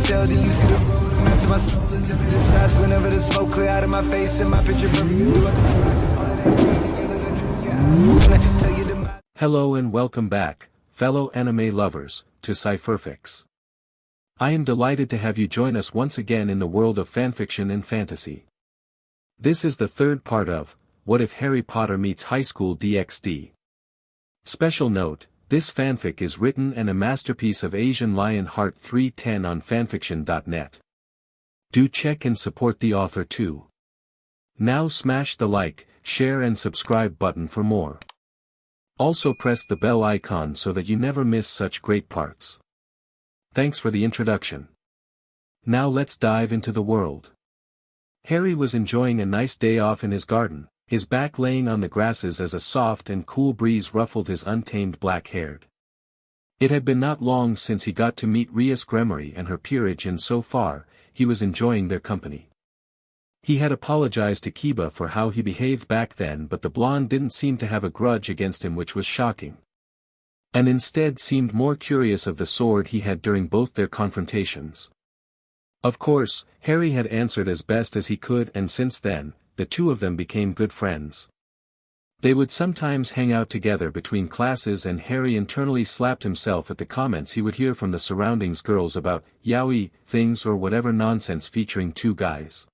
tell, then you see the road. I'm out to my soul into the size whenever the smoke clear out of my face and my picture perfect. Do it. All of that green together, the truth, yeah. Tell you the Hello and welcome back, fellow anime lovers, to Cypherfics. I am delighted to have you join us once again in the world of fanfiction and fantasy. This is the third part of, What If Harry Potter Meets High School DxD. Special note, this fanfic is written and a masterpiece of Asian Lion Heart 310 on fanfiction.net. Do check and support the author too. Now smash the like, share and subscribe button for more. Also press the bell icon so that you never miss such great parts. Thanks for the introduction. Now let's dive into the world. Harry was enjoying a nice day off in his garden, his back laying on the grasses as a soft and cool breeze ruffled his untamed black hair. It had been not long since he got to meet Rias Gremory and her peerage, and so far, he was enjoying their company. He had apologized to Kiba for how he behaved back then, but the blonde didn't seem to have a grudge against him, which was shocking. And instead seemed more curious of the sword he had during both their confrontations. Of course, Harry had answered as best as he could, and since then, the two of them became good friends. They would sometimes hang out together between classes, and Harry internally slapped himself at the comments he would hear from the surroundings girls about yaoi things or whatever nonsense featuring two guys.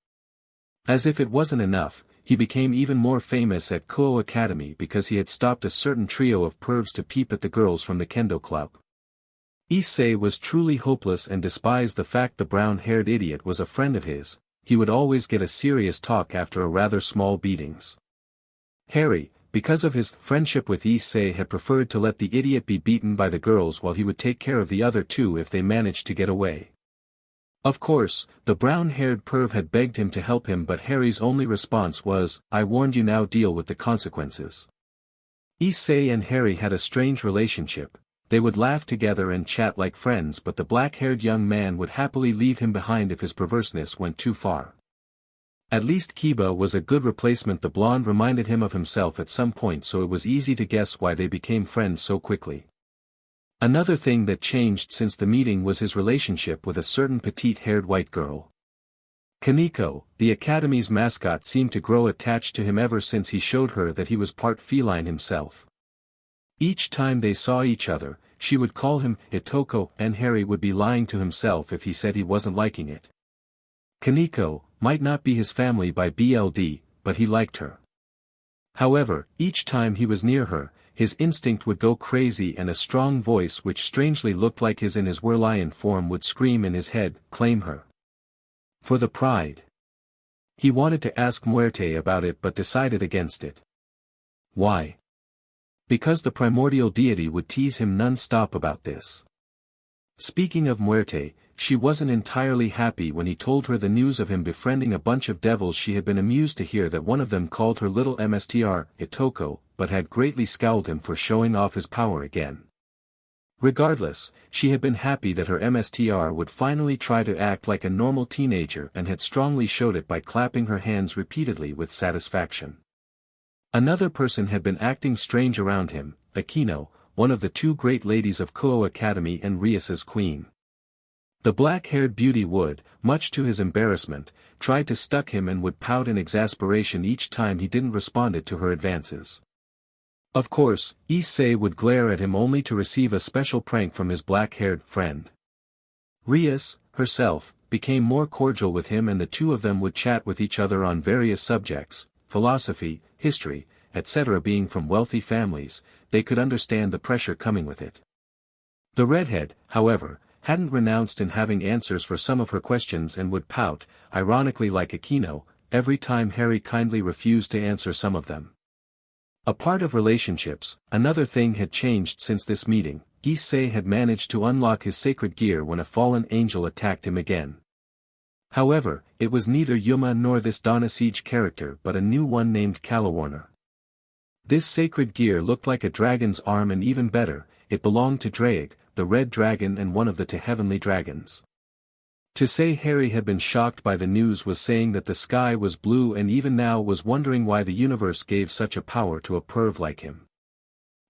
As if it wasn't enough, he became even more famous at Kuo Academy because he had stopped a certain trio of pervs to peep at the girls from the kendo club. Issei was truly hopeless and despised the fact the brown-haired idiot was a friend of his. He would always get a serious talk after a rather small beatings. Harry, because of his friendship with Issei, had preferred to let the idiot be beaten by the girls while he would take care of the other two if they managed to get away. Of course, the brown-haired perv had begged him to help him, but Harry's only response was, "I warned you, now deal with the consequences." Issei and Harry had a strange relationship. They would laugh together and chat like friends, but the black-haired young man would happily leave him behind if his perverseness went too far. At least Kiba was a good replacement. The blonde reminded him of himself at some point, so it was easy to guess why they became friends so quickly. Another thing that changed since the meeting was his relationship with a certain petite-haired white girl. Kaneko, the academy's mascot, seemed to grow attached to him ever since he showed her that he was part feline himself. Each time they saw each other, she would call him Itoko, and Harry would be lying to himself if he said he wasn't liking it. Kaneko might not be his family by blood, but he liked her. However, each time he was near her, his instinct would go crazy, and a strong voice which strangely looked like his in his werlion form would scream in his head, "Claim her." For the pride. He wanted to ask Muerte about it but decided against it. Why? Because the primordial deity would tease him non-stop about this. Speaking of Muerte, she wasn't entirely happy when he told her the news of him befriending a bunch of devils. She had been amused to hear that one of them called her little Mstr, Itoko, but had greatly scowled him for showing off his power again. Regardless, she had been happy that her Mstr would finally try to act like a normal teenager, and had strongly showed it by clapping her hands repeatedly with satisfaction. Another person had been acting strange around him, Akeno, one of the two great ladies of Kuo Academy and Rias's queen. The black-haired beauty would, much to his embarrassment, try to stalk him and would pout in exasperation each time he didn't respond to her advances. Of course, Issei would glare at him only to receive a special prank from his black-haired friend. Rias, herself, became more cordial with him, and the two of them would chat with each other on various subjects, philosophy, history, etc. Being from wealthy families, they could understand the pressure coming with it. The redhead, however, hadn't renounced in having answers for some of her questions and would pout, ironically like Akeno, every time Harry kindly refused to answer some of them. A part of relationships, another thing had changed since this meeting. Issei had managed to unlock his sacred gear when a fallen angel attacked him again. However, it was neither Yuma nor this Donna Siege character but a new one named Calawarner. This sacred gear looked like a dragon's arm, and even better, it belonged to Draig, the red dragon and one of the two heavenly dragons. To say Harry had been shocked by the news was saying that the sky was blue, and even now was wondering why the universe gave such a power to a perv like him.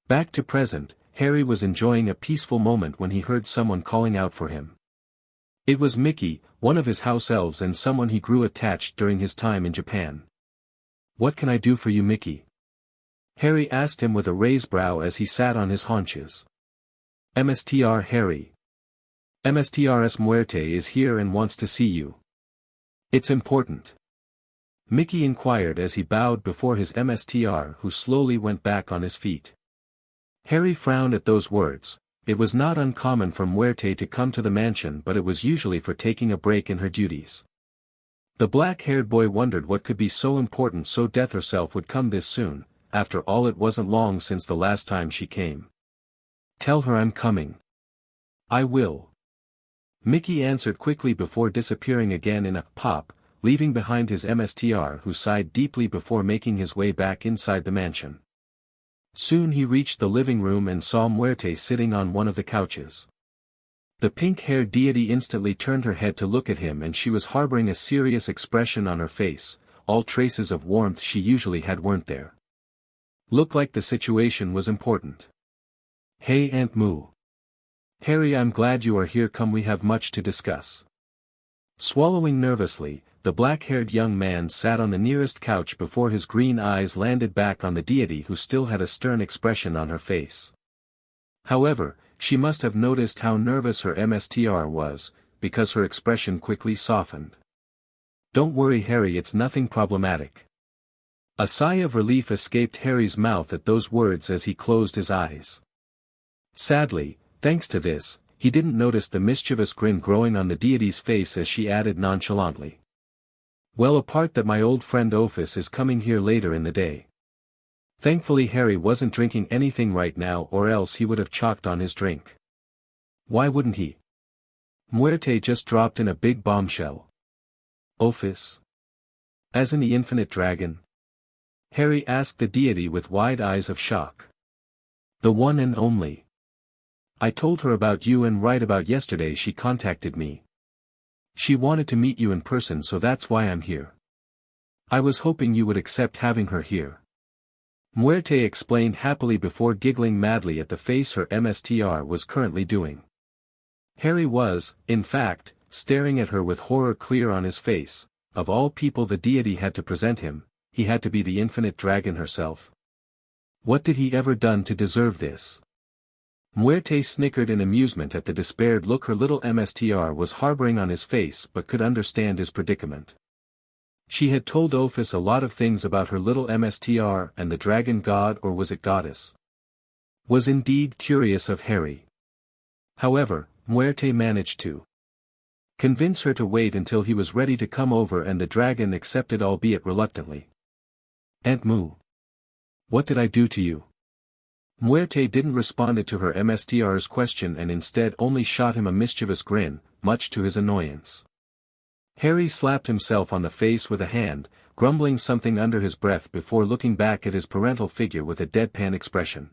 Back to present, Harry was enjoying a peaceful moment when he heard someone calling out for him. It was Mickey, one of his house elves and someone he grew attached during his time in Japan. "What can I do for you, Mickey?" Harry asked him with a raised brow as he sat on his haunches. "Mstr Harry. Mstrs Muerte is here and wants to see you." "It's important?" Mickey inquired as he bowed before his Mstr, who slowly went back on his feet. Harry frowned at those words. It was not uncommon for Muerte to come to the mansion, but it was usually for taking a break in her duties. The black-haired boy wondered what could be so important so Death herself would come this soon. After all, it wasn't long since the last time she came. "Tell her I'm coming." "I will." Mickey answered quickly before disappearing again in a pop, leaving behind his Mstr, who sighed deeply before making his way back inside the mansion. Soon he reached the living room and saw Muerte sitting on one of the couches. The pink-haired deity instantly turned her head to look at him, and she was harboring a serious expression on her face. All traces of warmth she usually had weren't there. Looked like the situation was important. "Hey Aunt Moo. Harry, I'm glad you are here. Come, we have much to discuss." Swallowing nervously, the black-haired young man sat on the nearest couch before his green eyes landed back on the deity, who still had a stern expression on her face. However, she must have noticed how nervous her Mstr was, because her expression quickly softened. "Don't worry Harry, it's nothing problematic." A sigh of relief escaped Harry's mouth at those words as he closed his eyes. Sadly, thanks to this, he didn't notice the mischievous grin growing on the deity's face as she added nonchalantly. "Well, apart that my old friend Ophis is coming here later in the day." Thankfully Harry wasn't drinking anything right now, or else he would have chalked on his drink. Why wouldn't he? Muerte just dropped in a big bombshell. "Ophis? As in the infinite dragon?" Harry asked the deity with wide eyes of shock. "The one and only. I told her about you, and right about yesterday she contacted me. She wanted to meet you in person, so that's why I'm here. I was hoping you would accept having her here." Muerte explained happily before giggling madly at the face her Mstr was currently doing. Harry was, in fact, staring at her with horror clear on his face. Of all people the deity had to present him, he had to be the infinite dragon herself. What did he ever done to deserve this? Muerte snickered in amusement at the despaired look her little Mstr was harboring on his face, but could understand his predicament. She had told Ophis a lot of things about her little Mstr and the dragon god, or was it goddess? Was indeed curious of Harry. However, Muerte managed to convince her to wait until he was ready to come over, and the dragon accepted, albeit reluctantly. "Aunt Moo. What did I do to you?" Muerte didn't respond to her Mstr's question and instead only shot him a mischievous grin, much to his annoyance. Harry slapped himself on the face with a hand, grumbling something under his breath before looking back at his parental figure with a deadpan expression.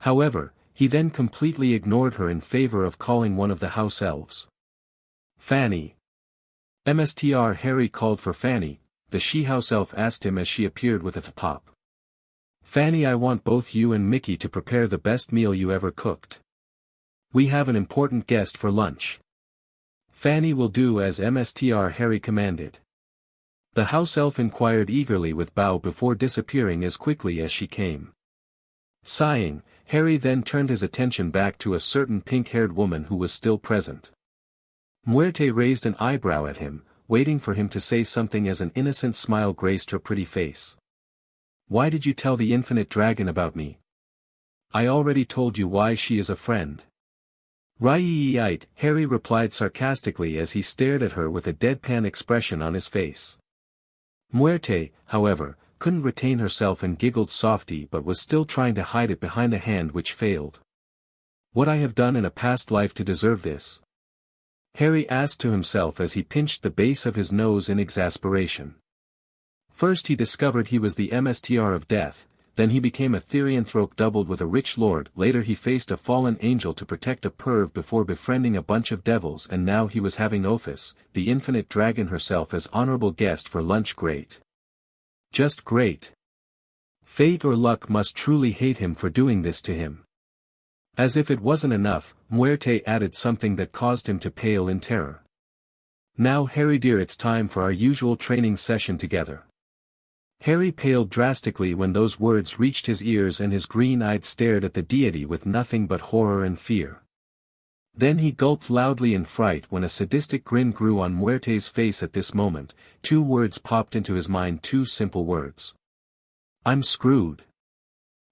However, he then completely ignored her in favor of calling one of the house elves. "Fanny." Mstr Harry called for Fanny. The she-house elf asked him as she appeared with a pop. "Fanny, I want both you and Mickey to prepare the best meal you ever cooked. We have an important guest for lunch." "Fanny will do as Mstr Harry commanded." The house elf inquired eagerly with bow before disappearing as quickly as she came. Sighing, Harry then turned his attention back to a certain pink-haired woman who was still present. Muerte raised an eyebrow at him, waiting for him to say something as an innocent smile graced her pretty face. "Why did you tell the infinite dragon about me?" "I already told you why she is a friend." "Right," Harry replied sarcastically as he stared at her with a deadpan expression on his face. Muerte, however, couldn't retain herself and giggled softly, but was still trying to hide it behind a hand which failed. "What I have done in a past life to deserve this?" Harry asked to himself as he pinched the base of his nose in exasperation. First he discovered he was the Mstr of death, then he became a therianthrope doubled with a rich lord, later he faced a fallen angel to protect a perv before befriending a bunch of devils, and now he was having Ophis, the infinite dragon herself, as honorable guest for lunch. Great. Just great. Fate or luck must truly hate him for doing this to him. As if it wasn't enough, Muerte added something that caused him to pale in terror. "Now Harry dear, it's time for our usual training session together." Harry paled drastically when those words reached his ears, and his green-eyed stared at the deity with nothing but horror and fear. Then he gulped loudly in fright when a sadistic grin grew on Muerte's face. At this moment, two words popped into his mind, two simple words. "I'm screwed."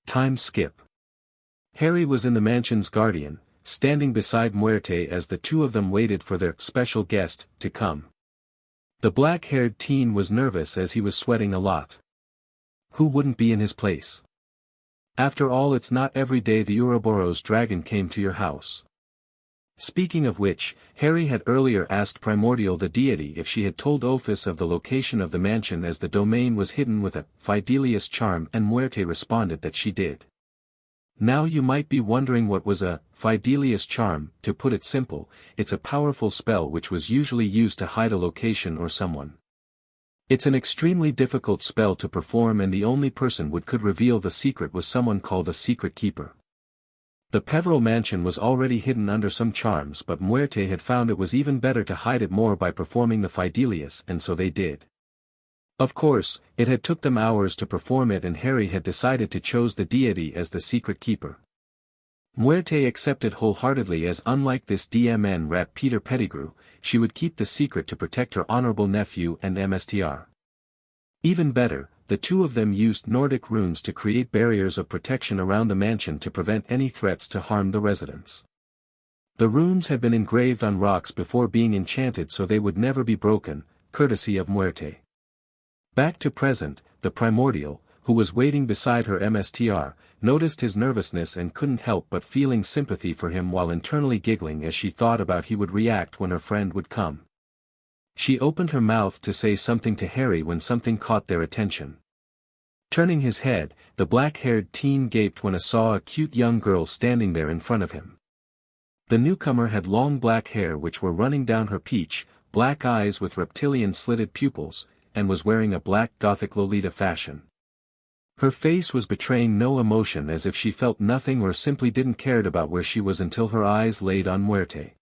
Time skip. Harry was in the mansion's guardian, standing beside Muerte as the two of them waited for their special guest to come. The black-haired teen was nervous as he was sweating a lot. Who wouldn't be in his place? After all, it's not every day the Ouroboros dragon came to your house. Speaking of which, Harry had earlier asked Primordial the deity if she had told Ophis of the location of the mansion, as the domain was hidden with a Fidelius charm, and Muerte responded that she did. Now you might be wondering what was a Fidelius charm. To put it simple, it's a powerful spell which was usually used to hide a location or someone. It's an extremely difficult spell to perform, and the only person who could reveal the secret was someone called a secret keeper. The Peveril mansion was already hidden under some charms, but Muerte had found it was even better to hide it more by performing the Fidelius, and so they did. Of course, it had took them hours to perform it, and Harry had decided to choose the deity as the secret keeper. Muerte accepted wholeheartedly, as unlike this DMN rat Peter Pettigrew, she would keep the secret to protect her honorable nephew and MSTR. Even better, the two of them used Nordic runes to create barriers of protection around the mansion to prevent any threats to harm the residents. The runes had been engraved on rocks before being enchanted, so they would never be broken, courtesy of Muerte. Back to present, the Primordial, who was waiting beside her MSTR, noticed his nervousness and couldn't help but feeling sympathy for him while internally giggling as she thought about he would react when her friend would come. She opened her mouth to say something to Harry when something caught their attention. Turning his head, the black-haired teen gaped when he saw a cute young girl standing there in front of him. The newcomer had long black hair which were running down her peach, black eyes with reptilian slitted pupils, and was wearing a black Gothic Lolita fashion. Her face was betraying no emotion, as if she felt nothing or simply didn't cared about where she was, until her eyes laid on Muerte.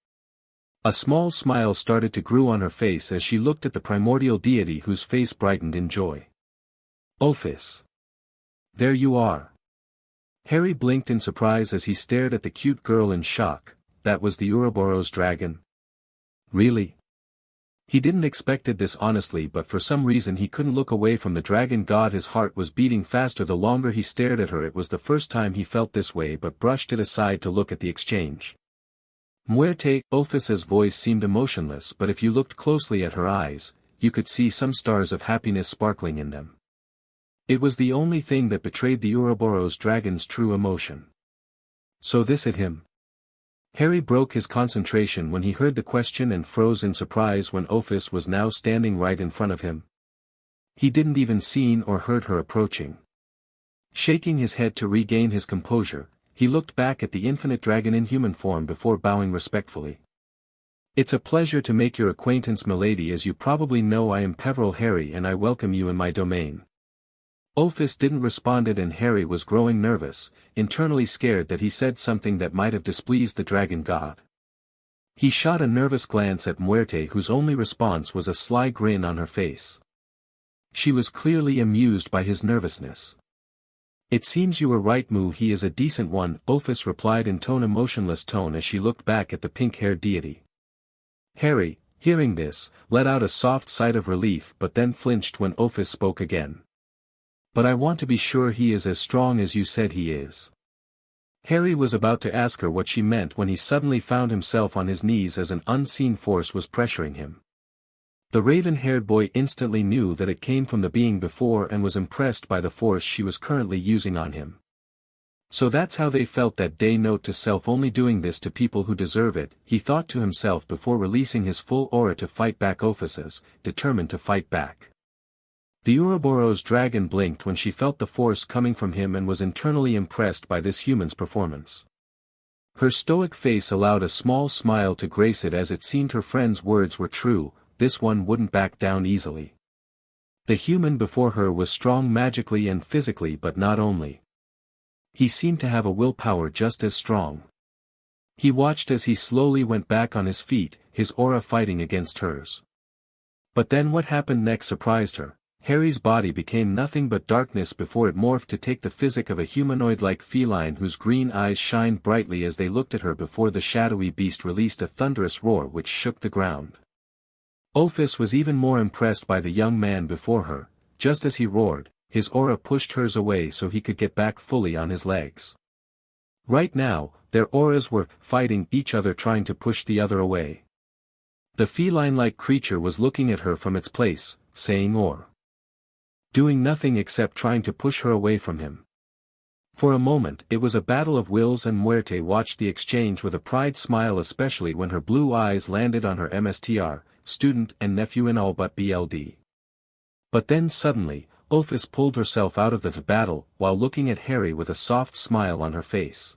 A small smile started to grow on her face as she looked at the primordial deity, whose face brightened in joy. "Ophis. There you are." Harry blinked in surprise as he stared at the cute girl in shock. That was the Ouroboros dragon? Really? He didn't expected this honestly, but for some reason he couldn't look away from the dragon god. His heart was beating faster the longer he stared at her. It was the first time he felt this way, but brushed it aside to look at the exchange. Muerte. Ophis's voice seemed emotionless, but if you looked closely at her eyes, you could see some stars of happiness sparkling in them. It was the only thing that betrayed the Ouroboros dragon's true emotion. So this hit him. Harry broke his concentration when he heard the question and froze in surprise when Ophis was now standing right in front of him. He didn't even see or heard her approaching. Shaking his head to regain his composure, he looked back at the infinite dragon in human form before bowing respectfully. "It's a pleasure to make your acquaintance, milady. As you probably know, I am Peveril Harry, and I welcome you in my domain." Ophis didn't respond, and Harry was growing nervous, internally scared that he said something that might have displeased the dragon god. He shot a nervous glance at Muerte, whose only response was a sly grin on her face. She was clearly amused by his nervousness. "It seems you were right, Moo. He is a decent one," Ophis replied in emotionless tone as she looked back at the pink-haired deity. Harry, hearing this, let out a soft sigh of relief, but then flinched when Ophis spoke again. "But I want to be sure he is as strong as you said he is." Harry was about to ask her what she meant when he suddenly found himself on his knees as an unseen force was pressuring him. The raven-haired boy instantly knew that it came from the being before and was impressed by the force she was currently using on him. So that's how they felt that day. Note to self: only doing this to people who deserve it, he thought to himself before releasing his full aura to fight back Ophis's, determined to fight back. The Ouroboros dragon blinked when she felt the force coming from him and was internally impressed by this human's performance. Her stoic face allowed a small smile to grace it, as it seemed her friend's words were true. This one wouldn't back down easily. The human before her was strong magically and physically, but not only. He seemed to have a willpower just as strong. He watched as he slowly went back on his feet, his aura fighting against hers. But then what happened next surprised her. Harry's body became nothing but darkness before it morphed to take the physique of a humanoid-like feline whose green eyes shined brightly as they looked at her before the shadowy beast released a thunderous roar which shook the ground. Ophis was even more impressed by the young man before her. Just as he roared, his aura pushed hers away so he could get back fully on his legs. Right now, their auras were fighting each other, trying to push the other away. The feline-like creature was looking at her from its place, saying or doing nothing except trying to push her away from him. For a moment it was a battle of wills, and Muerte watched the exchange with a pride smile, especially when her blue eyes landed on her MSTR, student and nephew in all but BLD. But then suddenly, Ophis pulled herself out of the battle while looking at Harry with a soft smile on her face.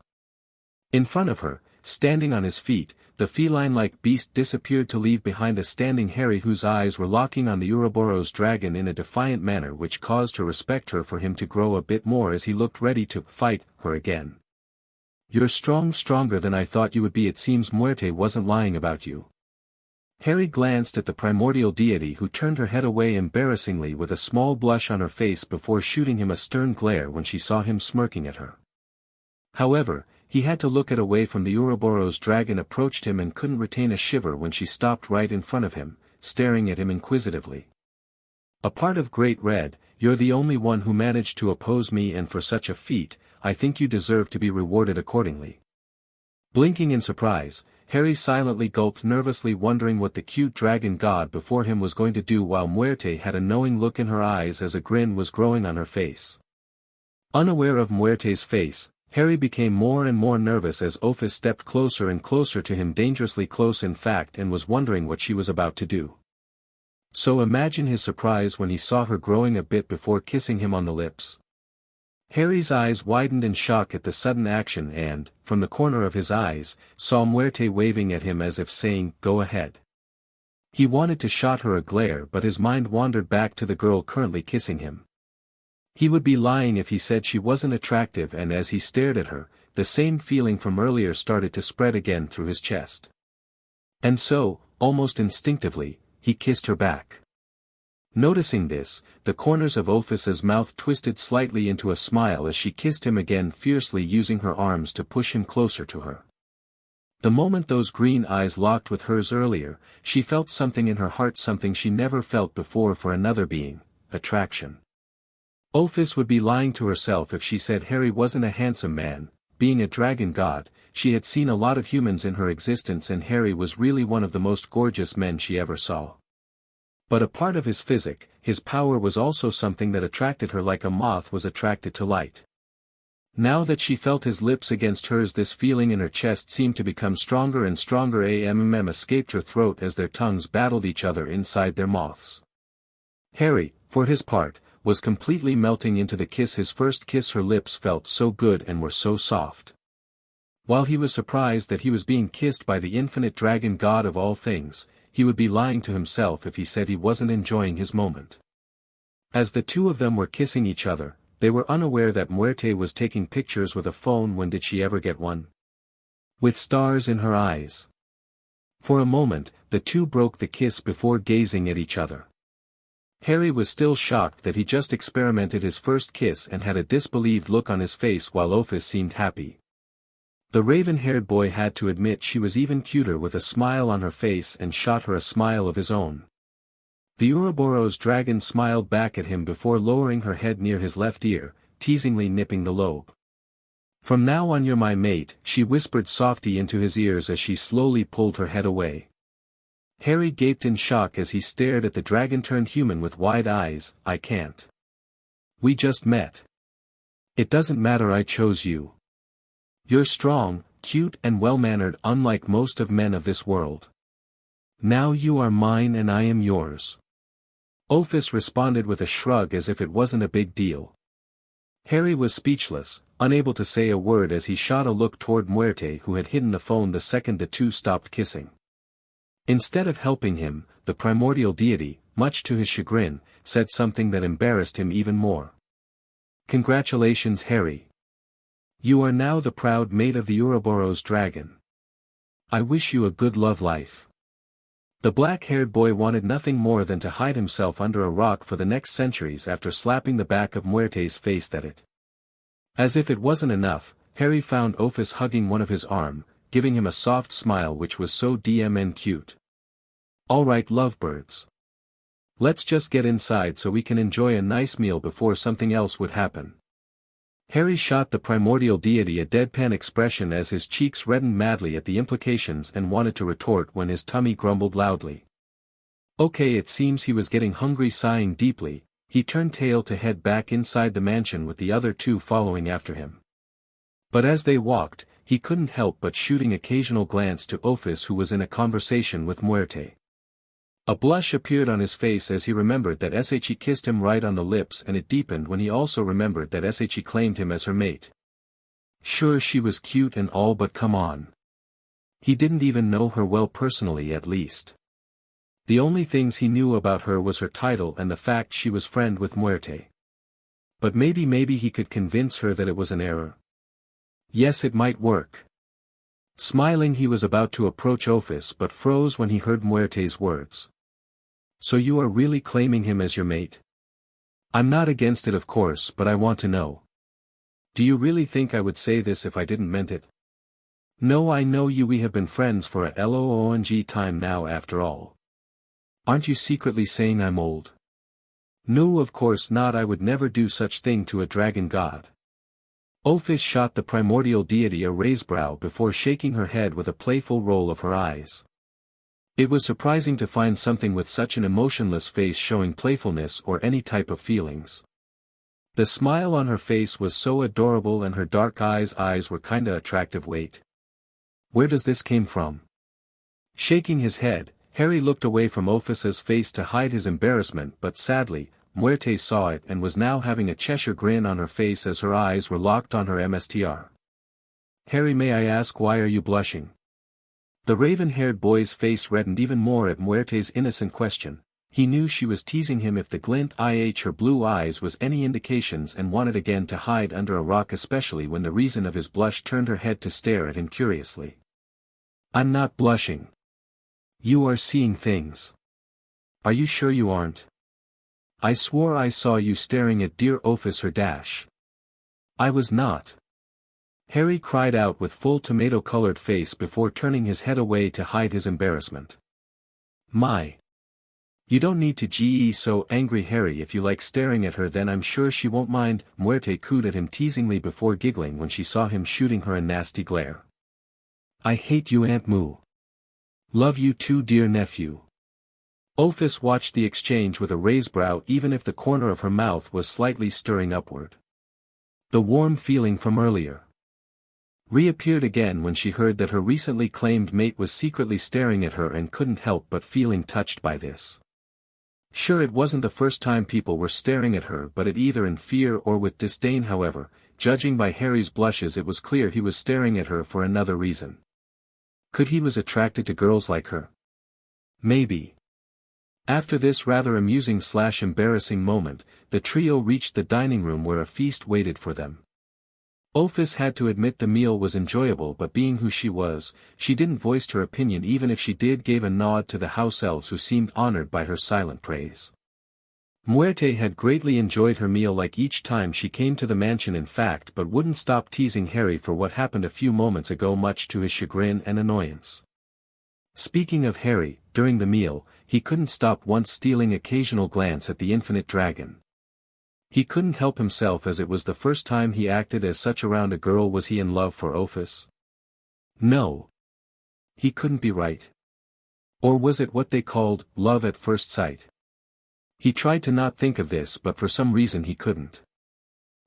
In front of her, standing on his feet, the feline-like beast disappeared to leave behind a standing Harry whose eyes were locking on the Ouroboros dragon in a defiant manner which caused her respect her for him to grow a bit more as he looked ready to fight her again. "You're stronger than I thought you would be. It seems Muerte wasn't lying about you." Harry glanced at the primordial deity, who turned her head away embarrassingly with a small blush on her face before shooting him a stern glare when she saw him smirking at her. However, he had to look away from the Ouroboros dragon approached him and couldn't retain a shiver when she stopped right in front of him, staring at him inquisitively. "A part of Great Red, you're the only one who managed to oppose me, and for such a feat, I think you deserve to be rewarded accordingly." Blinking in surprise, Harry silently gulped, nervously wondering what the cute dragon god before him was going to do, while Muerte had a knowing look in her eyes as a grin was growing on her face. Unaware of Muerte's face, Harry became more and more nervous as Ophis stepped closer and closer to him, dangerously close in fact, and was wondering what she was about to do. So imagine his surprise when he saw her growing a bit before kissing him on the lips. Harry's eyes widened in shock at the sudden action and, from the corner of his eyes, saw Muerte waving at him as if saying, "Go ahead." He wanted to shot her a glare, but his mind wandered back to the girl currently kissing him. He would be lying if he said she wasn't attractive, and as he stared at her, the same feeling from earlier started to spread again through his chest. And so, almost instinctively, he kissed her back. Noticing this, the corners of Ophis's mouth twisted slightly into a smile as she kissed him again, fiercely using her arms to push him closer to her. The moment those green eyes locked with hers earlier, she felt something in her heart, something she never felt before for another being: attraction. Ophis would be lying to herself if she said Harry wasn't a handsome man. Being a dragon god, she had seen a lot of humans in her existence, and Harry was really one of the most gorgeous men she ever saw. But a part of his physique, his power, was also something that attracted her like a moth was attracted to light. Now that she felt his lips against hers, this feeling in her chest seemed to become stronger and stronger. Escaped her throat as their tongues battled each other inside their mouths. Harry, for his part, was completely melting into the kiss. His first kiss, her lips felt so good and were so soft. While he was surprised that he was being kissed by the infinite dragon god of all things, he would be lying to himself if he said he wasn't enjoying his moment. As the two of them were kissing each other, they were unaware that Muerte was taking pictures with a phone. When did she ever get one? With stars in her eyes. For a moment, the two broke the kiss before gazing at each other. Harry was still shocked that he just experimented his first kiss and had a disbelieved look on his face, while Ophis seemed happy. The raven-haired boy had to admit she was even cuter with a smile on her face, and shot her a smile of his own. The Ouroboros dragon smiled back at him before lowering her head near his left ear, teasingly nipping the lobe. "From now on you're my mate," she whispered softly into his ears as she slowly pulled her head away. Harry gaped in shock as he stared at the dragon-turned human with wide eyes. "I can't. We just met. It doesn't matter, I chose you. You're strong, cute and well-mannered, unlike most of men of this world. Now you are mine and I am yours." Ophis responded with a shrug as if it wasn't a big deal. Harry was speechless, unable to say a word as he shot a look toward Muerte, who had hidden the phone the second the two stopped kissing. Instead of helping him, the primordial deity, much to his chagrin, said something that embarrassed him even more. "Congratulations, Harry. You are now the proud mate of the Ouroboros dragon. I wish you a good love life. The black-haired boy wanted nothing more than to hide himself under a rock for the next centuries after slapping the back of Muerte's face at it. As if it wasn't enough, Harry found Ophis hugging one of his arm, giving him a soft smile which was so cute. Alright lovebirds. Let's just get inside so we can enjoy a nice meal before something else would happen. Harry shot the primordial deity a deadpan expression as his cheeks reddened madly at the implications and wanted to retort when his tummy grumbled loudly. Okay, it seems he was getting hungry. Sighing deeply, he turned tail to head back inside the mansion with the other two following after him. But as they walked, he couldn't help but shooting occasional glance to Ophis, who was in a conversation with Muerte. A blush appeared on his face as he remembered that She kissed him right on the lips, and it deepened when he also remembered that She claimed him as her mate. Sure, she was cute and all, but come on. He didn't even know her well personally, at least. The only things he knew about her was her title and the fact she was friend with Muerte. But maybe he could convince her that it was an error. Yes, it might work. Smiling, he was about to approach Ophis but froze when he heard Muerte's words. So you are really claiming him as your mate? I'm not against it, of course, but I want to know. Do you really think I would say this if I didn't meant it? No, I know you. We have been friends for a long time now after all. Aren't you secretly saying I'm old? No, of course not. I would never do such thing to a dragon god. Ophis shot the primordial deity a raised brow before shaking her head with a playful roll of her eyes. It was surprising to find something with such an emotionless face showing playfulness or any type of feelings. The smile on her face was so adorable and her dark eyes were kinda attractive. Wait. Where does this came from? Shaking his head, Harry looked away from Ophis's face to hide his embarrassment, but sadly, Muerte saw it and was now having a Cheshire grin on her face as her eyes were locked on her MSTR. Harry, may I ask, why are you blushing? The raven-haired boy's face reddened even more at Muerte's innocent question. He knew she was teasing him if the glint her blue eyes was any indications, and wanted again to hide under a rock, especially when the reason of his blush turned her head to stare at him curiously. I'm not blushing. You are seeing things. Are you sure you aren't? I swore I saw you staring at dear Ophis her dash. I was not. Harry cried out with full tomato-colored face before turning his head away to hide his embarrassment. My. You don't need to get so angry, Harry. If you like staring at her, then I'm sure she won't mind. Muerte cooed at him teasingly before giggling when she saw him shooting her a nasty glare. I hate you, Aunt Moo. Love you too, dear nephew. Ophis watched the exchange with a raised brow, even if the corner of her mouth was slightly stirring upward. The warm feeling from earlier reappeared again when she heard that her recently claimed mate was secretly staring at her and couldn't help but feeling touched by this. Sure, it wasn't the first time people were staring at her, but it either in fear or with disdain. However, judging by Harry's blushes, it was clear he was staring at her for another reason. Could he was attracted to girls like her? Maybe. After this rather amusing/embarrassing moment, the trio reached the dining room where a feast waited for them. Ophis had to admit the meal was enjoyable, but being who she was, she didn't voice her opinion. Even if she did, gave a nod to the house elves, who seemed honored by her silent praise. Muerte had greatly enjoyed her meal like each time she came to the mansion, in fact, but wouldn't stop teasing Harry for what happened a few moments ago, much to his chagrin and annoyance. Speaking of Harry, during the meal, he couldn't stop once stealing occasional glance at the infinite dragon. He couldn't help himself, as it was the first time he acted as such around a girl. Was he in love for Ophis? No. He couldn't be right. Or was it what they called love at first sight? He tried to not think of this, but for some reason he couldn't.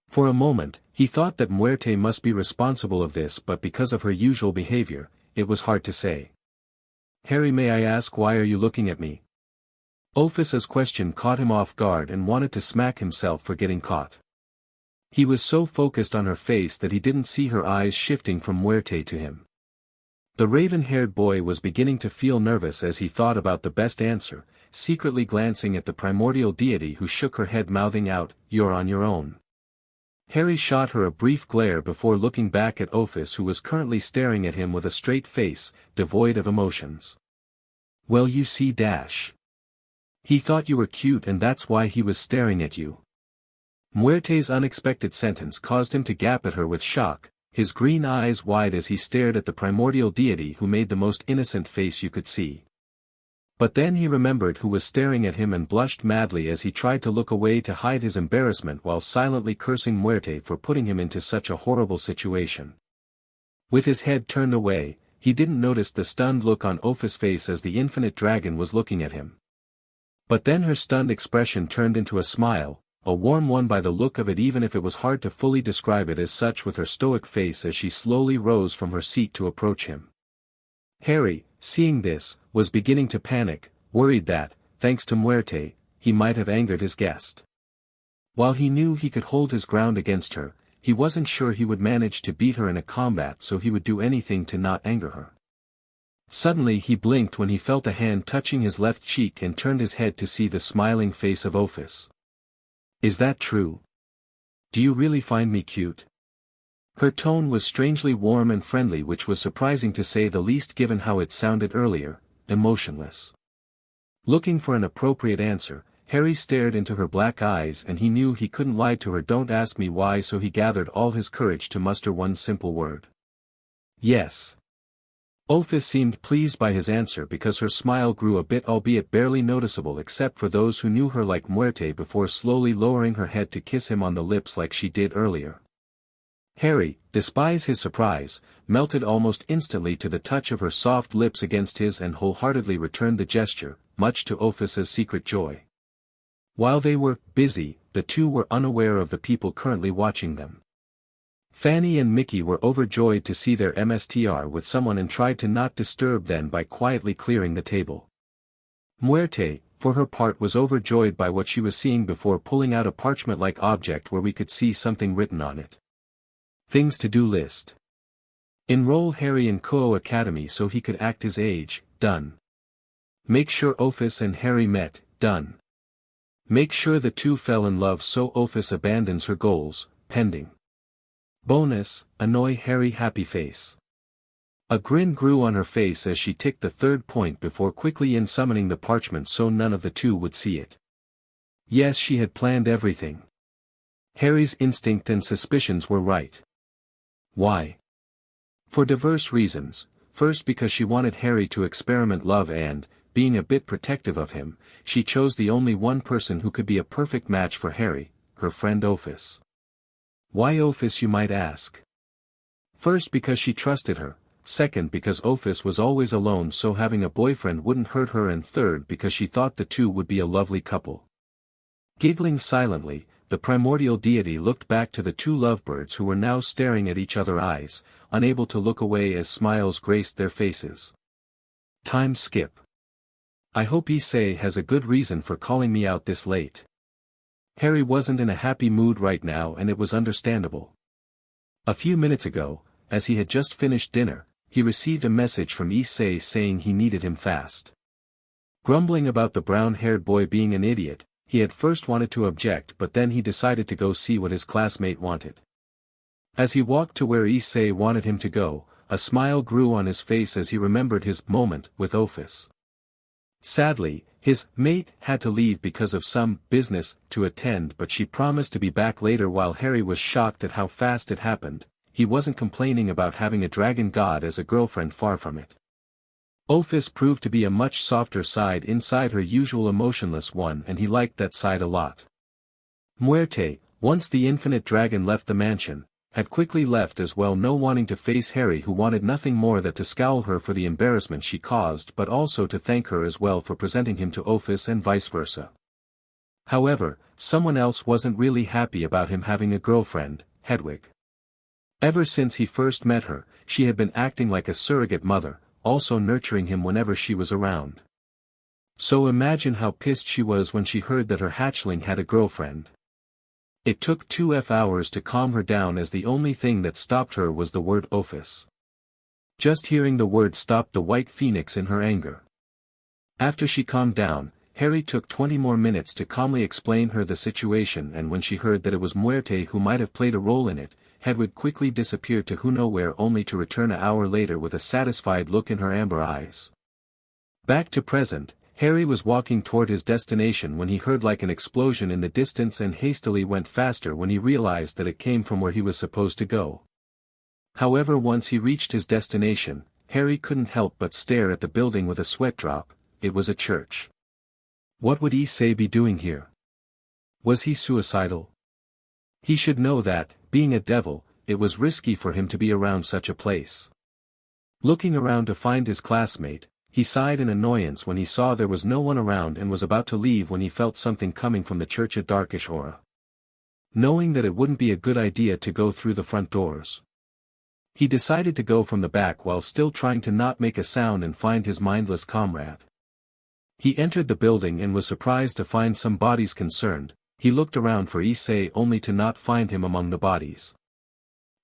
For a moment, he thought that Muerte must be responsible of this, but because of her usual behavior, it was hard to say. Harry, may I ask, why are you looking at me? Ophis's question caught him off guard and wanted to smack himself for getting caught. He was so focused on her face that he didn't see her eyes shifting from Muerte to him. The raven-haired boy was beginning to feel nervous as he thought about the best answer, secretly glancing at the primordial deity, who shook her head, mouthing out, "You're on your own." Harry shot her a brief glare before looking back at Ophis, who was currently staring at him with a straight face, devoid of emotions. "Well, you see, he thought you were cute and that's why he was staring at you." Muerte's unexpected sentence caused him to gap at her with shock, his green eyes wide as he stared at the primordial deity who made the most innocent face you could see. But then he remembered who was staring at him and blushed madly as he tried to look away to hide his embarrassment while silently cursing Muerte for putting him into such a horrible situation. With his head turned away, he didn't notice the stunned look on Ophis' face as the infinite dragon was looking at him. But then her stunned expression turned into a smile, a warm one by the look of it, even if it was hard to fully describe it as such, with her stoic face as she slowly rose from her seat to approach him. Harry, seeing this, was beginning to panic, worried that, thanks to Muerte, he might have angered his guest. While he knew he could hold his ground against her, he wasn't sure he would manage to beat her in a combat, so he would do anything to not anger her. Suddenly he blinked when he felt a hand touching his left cheek and turned his head to see the smiling face of Ophis. "Is that true? Do you really find me cute?" Her tone was strangely warm and friendly, which was surprising to say the least given how it sounded earlier, emotionless. Looking for an appropriate answer, Harry stared into her black eyes and he knew he couldn't lie to her. "Don't ask me why," so he gathered all his courage to muster one simple word. "Yes." Ophis seemed pleased by his answer because her smile grew a bit, albeit barely noticeable except for those who knew her like Muerte, before slowly lowering her head to kiss him on the lips like she did earlier. Harry, despite his surprise, melted almost instantly to the touch of her soft lips against his and wholeheartedly returned the gesture, much to Ophis's secret joy. While they were busy, the two were unaware of the people currently watching them. Fanny and Mickey were overjoyed to see their MSTR with someone and tried to not disturb them by quietly clearing the table. Muerte, for her part, was overjoyed by what she was seeing before pulling out a parchment-like object where we could see something written on it. Things to do list. Enroll Harry in Koho Academy so he could act his age, done. Make sure Ophis and Harry met, done. Make sure the two fell in love so Ophis abandons her goals, pending. Bonus, annoy Harry happy face. A grin grew on her face as she ticked the third point before quickly summoning the parchment so none of the two would see it. Yes, she had planned everything. Harry's instinct and suspicions were right. Why? For diverse reasons. First, because she wanted Harry to experiment love and, being a bit protective of him, she chose the only one person who could be a perfect match for Harry, her friend Ophis. Why Ophis, you might ask? First, because she trusted her. Second, because Ophis was always alone so having a boyfriend wouldn't hurt her, and third, because she thought the two would be a lovely couple. Giggling silently, the primordial deity looked back to the two lovebirds who were now staring at each other's eyes, unable to look away as smiles graced their faces. Time skip. I hope Issei has a good reason for calling me out this late. Harry wasn't in a happy mood right now, and it was understandable. A few minutes ago, as he had just finished dinner, he received a message from Issei saying he needed him fast. Grumbling about the brown-haired boy being an idiot, he had first wanted to object, but then he decided to go see what his classmate wanted. As he walked to where Issei wanted him to go, a smile grew on his face as he remembered his moment with Ophis. Sadly, his mate had to leave because of some business to attend, but she promised to be back later. While Harry was shocked at how fast it happened, he wasn't complaining about having a dragon god as a girlfriend, far from it. Ophis proved to be a much softer side inside her usual emotionless one, and he liked that side a lot. Muerte, once the infinite dragon left the mansion, had quickly left as well, no wanting to face Harry, who wanted nothing more than to scowl her for the embarrassment she caused, but also to thank her as well for presenting him to Ophis and vice versa. However, someone else wasn't really happy about him having a girlfriend, Hedwig. Ever since he first met her, she had been acting like a surrogate mother, also nurturing him whenever she was around. So imagine how pissed she was when she heard that her hatchling had a girlfriend. It took 2 hours to calm her down, as the only thing that stopped her was the word Ophis. Just hearing the word stopped the white phoenix in her anger. After she calmed down, Harry took 20 more minutes to calmly explain her the situation, and when she heard that it was Muerte who might have played a role in it, Hagrid quickly disappeared to who nowhere only to return an hour later with a satisfied look in her amber eyes. Back to present, Harry was walking toward his destination when he heard like an explosion in the distance and hastily went faster when he realized that it came from where he was supposed to go. However, once he reached his destination, Harry couldn't help but stare at the building with a sweat drop. It was a church. What would Issei be doing here? Was he suicidal? He should know that, being a devil, it was risky for him to be around such a place. Looking around to find his classmate, he sighed in annoyance when he saw there was no one around and was about to leave when he felt something coming from the church, a darkish aura. Knowing that it wouldn't be a good idea to go through the front doors, he decided to go from the back while still trying to not make a sound and find his mindless comrade. He entered the building and was surprised to find some bodies concerned. He looked around for Issei only to not find him among the bodies.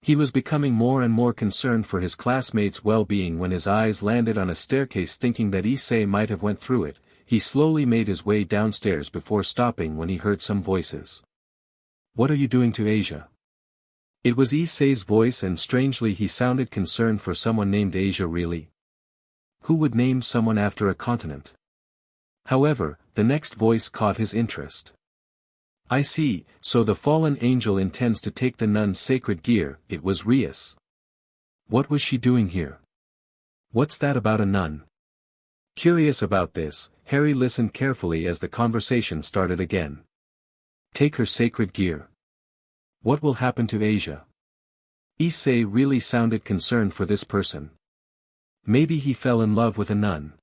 He was becoming more and more concerned for his classmates' well-being when his eyes landed on a staircase, thinking that Issei might have went through it. He slowly made his way downstairs before stopping when he heard some voices. "What are you doing to Asia?" It was Issei's voice, and strangely he sounded concerned for someone named Asia. Really? Who would name someone after a continent? However, the next voice caught his interest. "I see, so the fallen angel intends to take the nun's sacred gear." It was Rias. What was she doing here? What's that about a nun? Curious about this, Harry listened carefully as the conversation started again. Take her sacred gear. What will happen to Asia? Issei really sounded concerned for this person. Maybe he fell in love with a nun.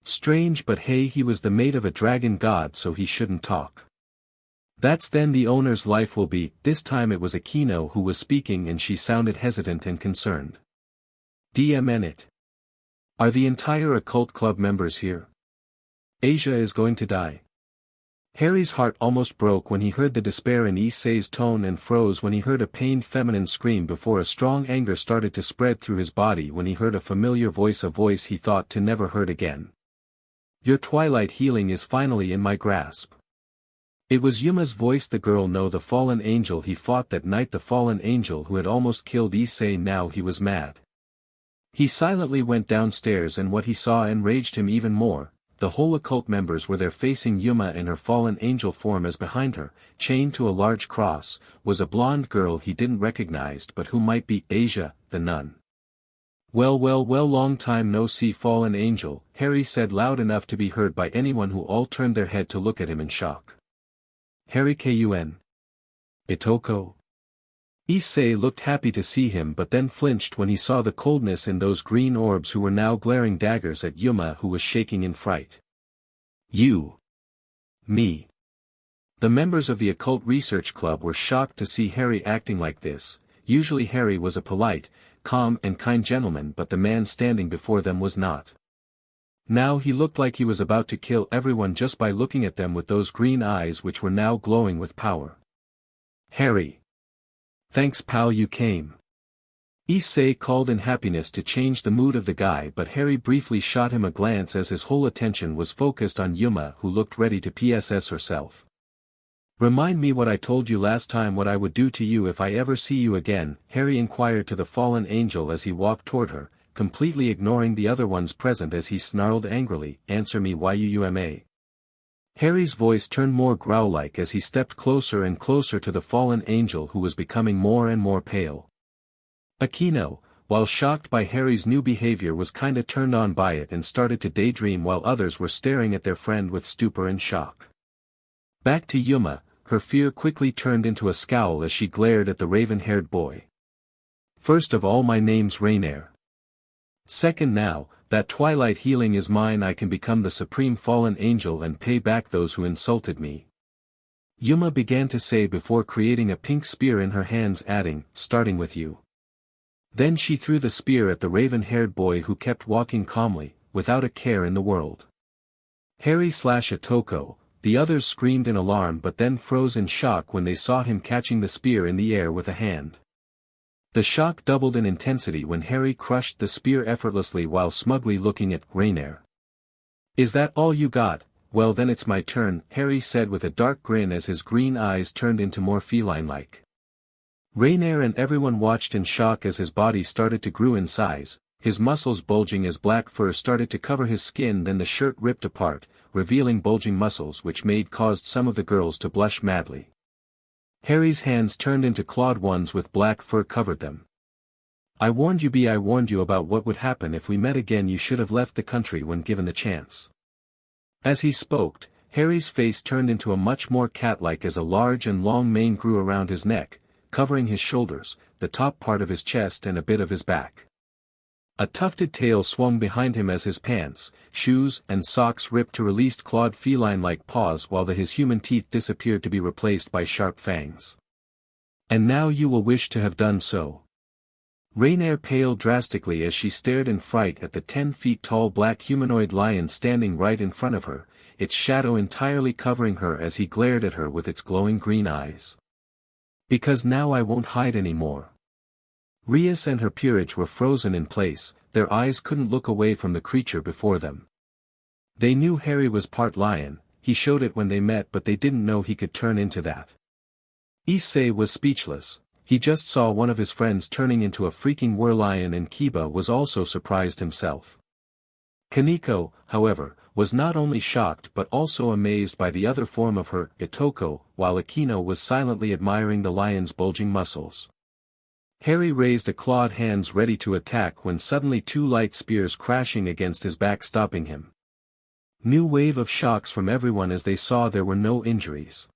Strange, but hey, he was the mate of a dragon god, so he shouldn't talk. That's then the owner's life will be. This time it was Akeno who was speaking, and she sounded hesitant and concerned. DxD. Are the entire occult club members here? Asia is going to die. Harry's heart almost broke when he heard the despair in Issei's tone, and froze when he heard a pained feminine scream before a strong anger started to spread through his body when he heard a familiar voice, a voice he thought to never heard again. Your twilight healing is finally in my grasp. It was Yuma's voice, the girl, no, the fallen angel he fought that night, the fallen angel who had almost killed Issei. Now he was mad. He silently went downstairs, and what he saw enraged him even more. The whole occult members were there facing Yuma in her fallen angel form, as behind her, chained to a large cross, was a blonde girl he didn't recognize but who might be Asia, the nun. Well, long time no see, fallen angel, Harry said loud enough to be heard by anyone, who all turned their head to look at him in shock. Harry Kun. Itoko? Issei looked happy to see him, but then flinched when he saw the coldness in those green orbs who were now glaring daggers at Yuma, who was shaking in fright. You. Me. The members of the Occult Research Club were shocked to see Harry acting like this. Usually Harry was a polite, calm and kind gentleman, but the man standing before them was not. Now he looked like he was about to kill everyone just by looking at them with those green eyes which were now glowing with power. Harry. Thanks, pal, you came. Issei called in happiness to change the mood of the guy, but Harry briefly shot him a glance as his whole attention was focused on Yuma, who looked ready to PSS herself. Remind me what I told you last time, what I would do to you if I ever see you again, Harry inquired to the fallen angel as he walked toward her, completely ignoring the other ones present as he snarled angrily, answer me, Yuma. Harry's voice turned more growl-like as he stepped closer and closer to the fallen angel, who was becoming more and more pale. Akeno, while shocked by Harry's new behavior, was kinda turned on by it and started to daydream, while others were staring at their friend with stupor and shock. Back to Yuma, her fear quickly turned into a scowl as she glared at the raven-haired boy. First of all, my name's Rainier. Second, now, that twilight healing is mine. I can become the supreme fallen angel and pay back those who insulted me. Yuma began to say before creating a pink spear in her hands, adding, starting with you. Then she threw the spear at the raven-haired boy, who kept walking calmly, without a care in the world. Harry/Itoko, the others screamed in alarm but then froze in shock when they saw him catching the spear in the air with a hand. The shock doubled in intensity when Harry crushed the spear effortlessly while smugly looking at Rainier. Is that all you got? well then it's my turn, Harry said with a dark grin as his green eyes turned into more feline-like. Rainier and everyone watched in shock as his body started to grow in size, his muscles bulging as black fur started to cover his skin, then the shirt ripped apart, revealing bulging muscles which caused some of the girls to blush madly. Harry's hands turned into clawed ones with black fur covered them. I warned you about what would happen if we met again. You should have left the country when given the chance. As he spoke, Harry's face turned into a much more cat-like as a large and long mane grew around his neck, covering his shoulders, the top part of his chest and a bit of his back. A tufted tail swung behind him as his pants, shoes and socks ripped to release clawed feline-like paws while his human teeth disappeared to be replaced by sharp fangs. And now you will wish to have done so. Rainier paled drastically as she stared in fright at the 10 feet tall black humanoid lion standing right in front of her, its shadow entirely covering her as he glared at her with its glowing green eyes. Because now I won't hide anymore. Rias and her peerage were frozen in place, their eyes couldn't look away from the creature before them. They knew Harry was part lion, he showed it when they met, but they didn't know he could turn into that. Issei was speechless. He just saw one of his friends turning into a freaking werelion, and Kiba was also surprised himself. Kaneko, however, was not only shocked but also amazed by the other form of her, Itoko, while Akeno was silently admiring the lion's bulging muscles. Harry raised a clawed hands ready to attack when suddenly 2 light spears crashing against his back stopping him. New wave of shocks from everyone as they saw there were no injuries.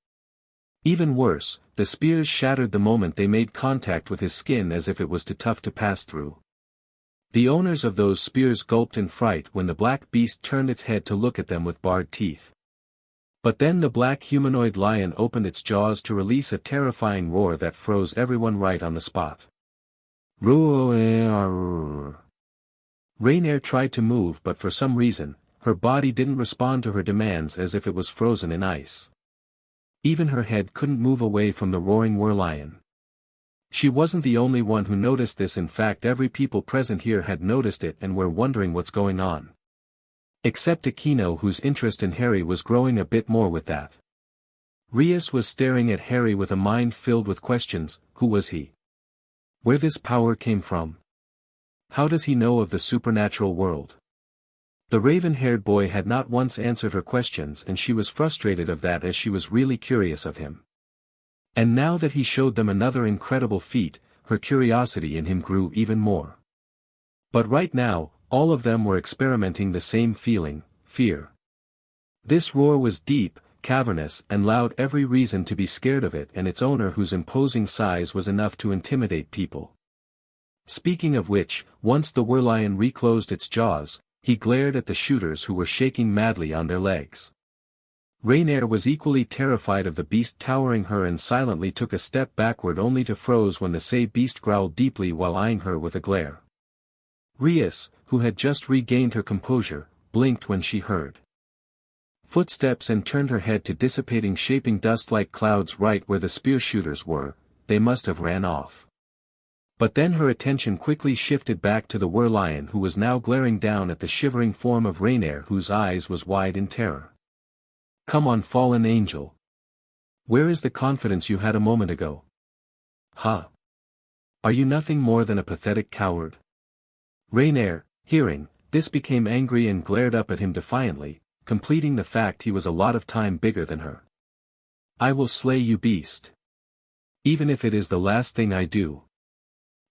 Even worse, the spears shattered the moment they made contact with his skin as if it was too tough to pass through. The owners of those spears gulped in fright when the black beast turned its head to look at them with bared teeth. But then the black humanoid lion opened its jaws to release a terrifying roar that froze everyone right on the spot. Rainier tried to move, but for some reason, her body didn't respond to her demands, as if it was frozen in ice. Even her head couldn't move away from the roaring werelion. She wasn't the only one who noticed this. In fact, every people present here had noticed it and were wondering what's going on. Except Akeno, whose interest in Harry was growing a bit more with that. Rias was staring at Harry with a mind filled with questions. Who was he? Where this power came from? How does he know of the supernatural world? The raven-haired boy had not once answered her questions, and she was frustrated of that as she was really curious of him. And now that he showed them another incredible feat, her curiosity in him grew even more. But right now, all of them were experimenting the same feeling, fear. This roar was deep, cavernous and loud, every reason to be scared of it and its owner, whose imposing size was enough to intimidate people. Speaking of which, once the werelion reclosed its jaws, he glared at the shooters who were shaking madly on their legs. Rainier was equally terrified of the beast towering her and silently took a step backward, only to froze when the say beast growled deeply while eyeing her with a glare. Rias, who had just regained her composure, blinked when she heard footsteps and turned her head to dissipating shaping dust like clouds right where the spear shooters were. They must have ran off. But then her attention quickly shifted back to the werelion, who was now glaring down at the shivering form of Rainier, whose eyes was wide in terror. Come on, fallen angel. Where is the confidence you had a moment ago? Huh? Are you nothing more than a pathetic coward? Rainier, hearing this, became angry and glared up at him defiantly, completing the fact he was a lot of time bigger than her. I will slay you, beast. Even if it is the last thing I do.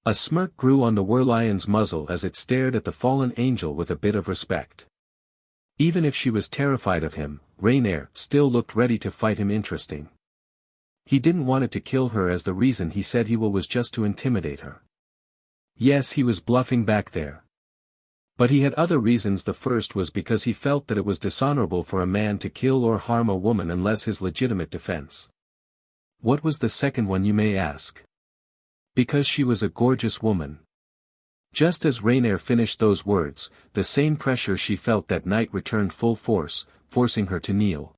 A smirk grew on the werelion's muzzle as it stared at the fallen angel with a bit of respect. Even if she was terrified of him, Rainier still looked ready to fight him. Interesting. He didn't want it to kill her, as the reason he said he was just to intimidate her. Yes, he was bluffing back there. But he had other reasons. The first was because he felt that it was dishonorable for a man to kill or harm a woman unless his legitimate defense. What was the second one, you may ask? Because she was a gorgeous woman. Just as Rainier finished those words, the same pressure she felt that night returned full force, forcing her to kneel.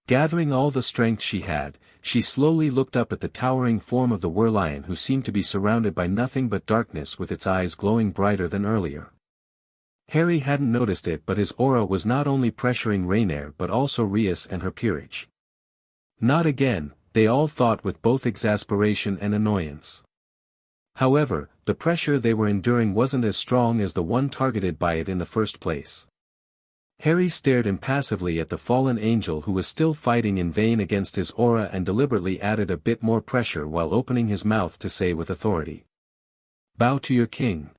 Gathering all the strength she had, she slowly looked up at the towering form of the werelion, who seemed to be surrounded by nothing but darkness, with its eyes glowing brighter than earlier. Harry hadn't noticed it, but his aura was not only pressuring Rainier but also Rias and her peerage. Not again, they all thought with both exasperation and annoyance. However, the pressure they were enduring wasn't as strong as the one targeted by it in the first place. Harry stared impassively at the fallen angel who was still fighting in vain against his aura and deliberately added a bit more pressure while opening his mouth to say with authority, "Bow to your king."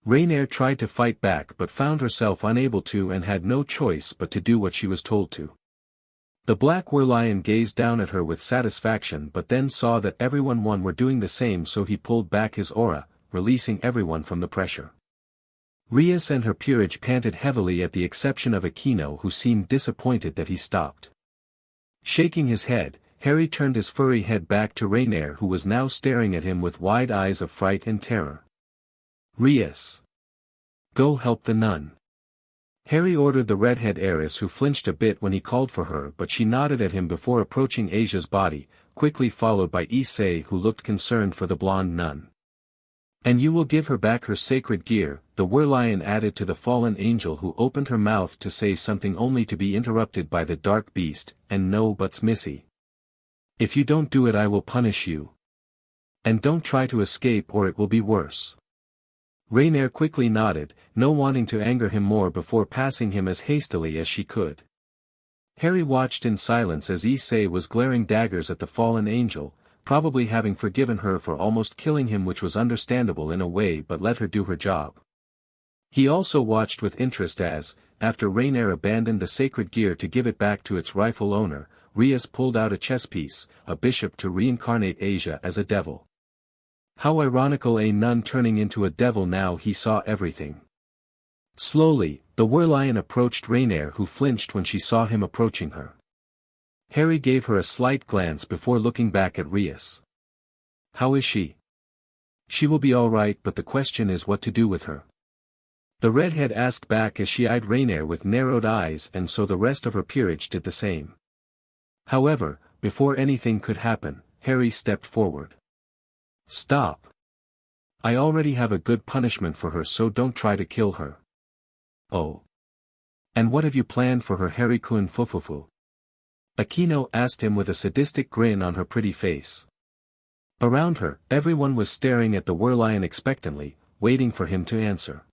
Rainier tried to fight back but found herself unable to and had no choice but to do what she was told to. The Black Werlion gazed down at her with satisfaction but then saw that everyone were doing the same, so he pulled back his aura, releasing everyone from the pressure. Rias and her peerage panted heavily at the exception of Akeno, who seemed disappointed that he stopped. Shaking his head, Harry turned his furry head back to Rainier, who was now staring at him with wide eyes of fright and terror. "Rias! Go help the nun." Harry ordered the redhead heiress, who flinched a bit when he called for her, but she nodded at him before approaching Asia's body, quickly followed by Issei, who looked concerned for the blonde nun. "And you will give her back her sacred gear," the Werlion added to the fallen angel, who opened her mouth to say something only to be interrupted by the dark beast, "And no buts, missy. If you don't do it I will punish you. And don't try to escape or it will be worse." Rainier quickly nodded, no wanting to anger him more, before passing him as hastily as she could. Harry watched in silence as Issei was glaring daggers at the fallen angel, probably having forgiven her for almost killing him, which was understandable in a way, but let her do her job. He also watched with interest as, after Rainier abandoned the sacred gear to give it back to its rightful owner, Rias pulled out a chess piece, a bishop, to reincarnate Asia as a devil. How ironical, a nun turning into a devil. Now he saw everything. Slowly, the Werlion approached Rainier, who flinched when she saw him approaching her. Harry gave her a slight glance before looking back at Rias. "How is she?" "She will be all right, but the question is what to do with her." The redhead asked back as she eyed Rainier with narrowed eyes, and so the rest of her peerage did the same. However, before anything could happen, Harry stepped forward. "Stop. I already have a good punishment for her, so don't try to kill her." "Oh. And what have you planned for her, Harry-kun fufufu?" Akeno asked him with a sadistic grin on her pretty face. Around her, everyone was staring at the Werlion expectantly, waiting for him to answer.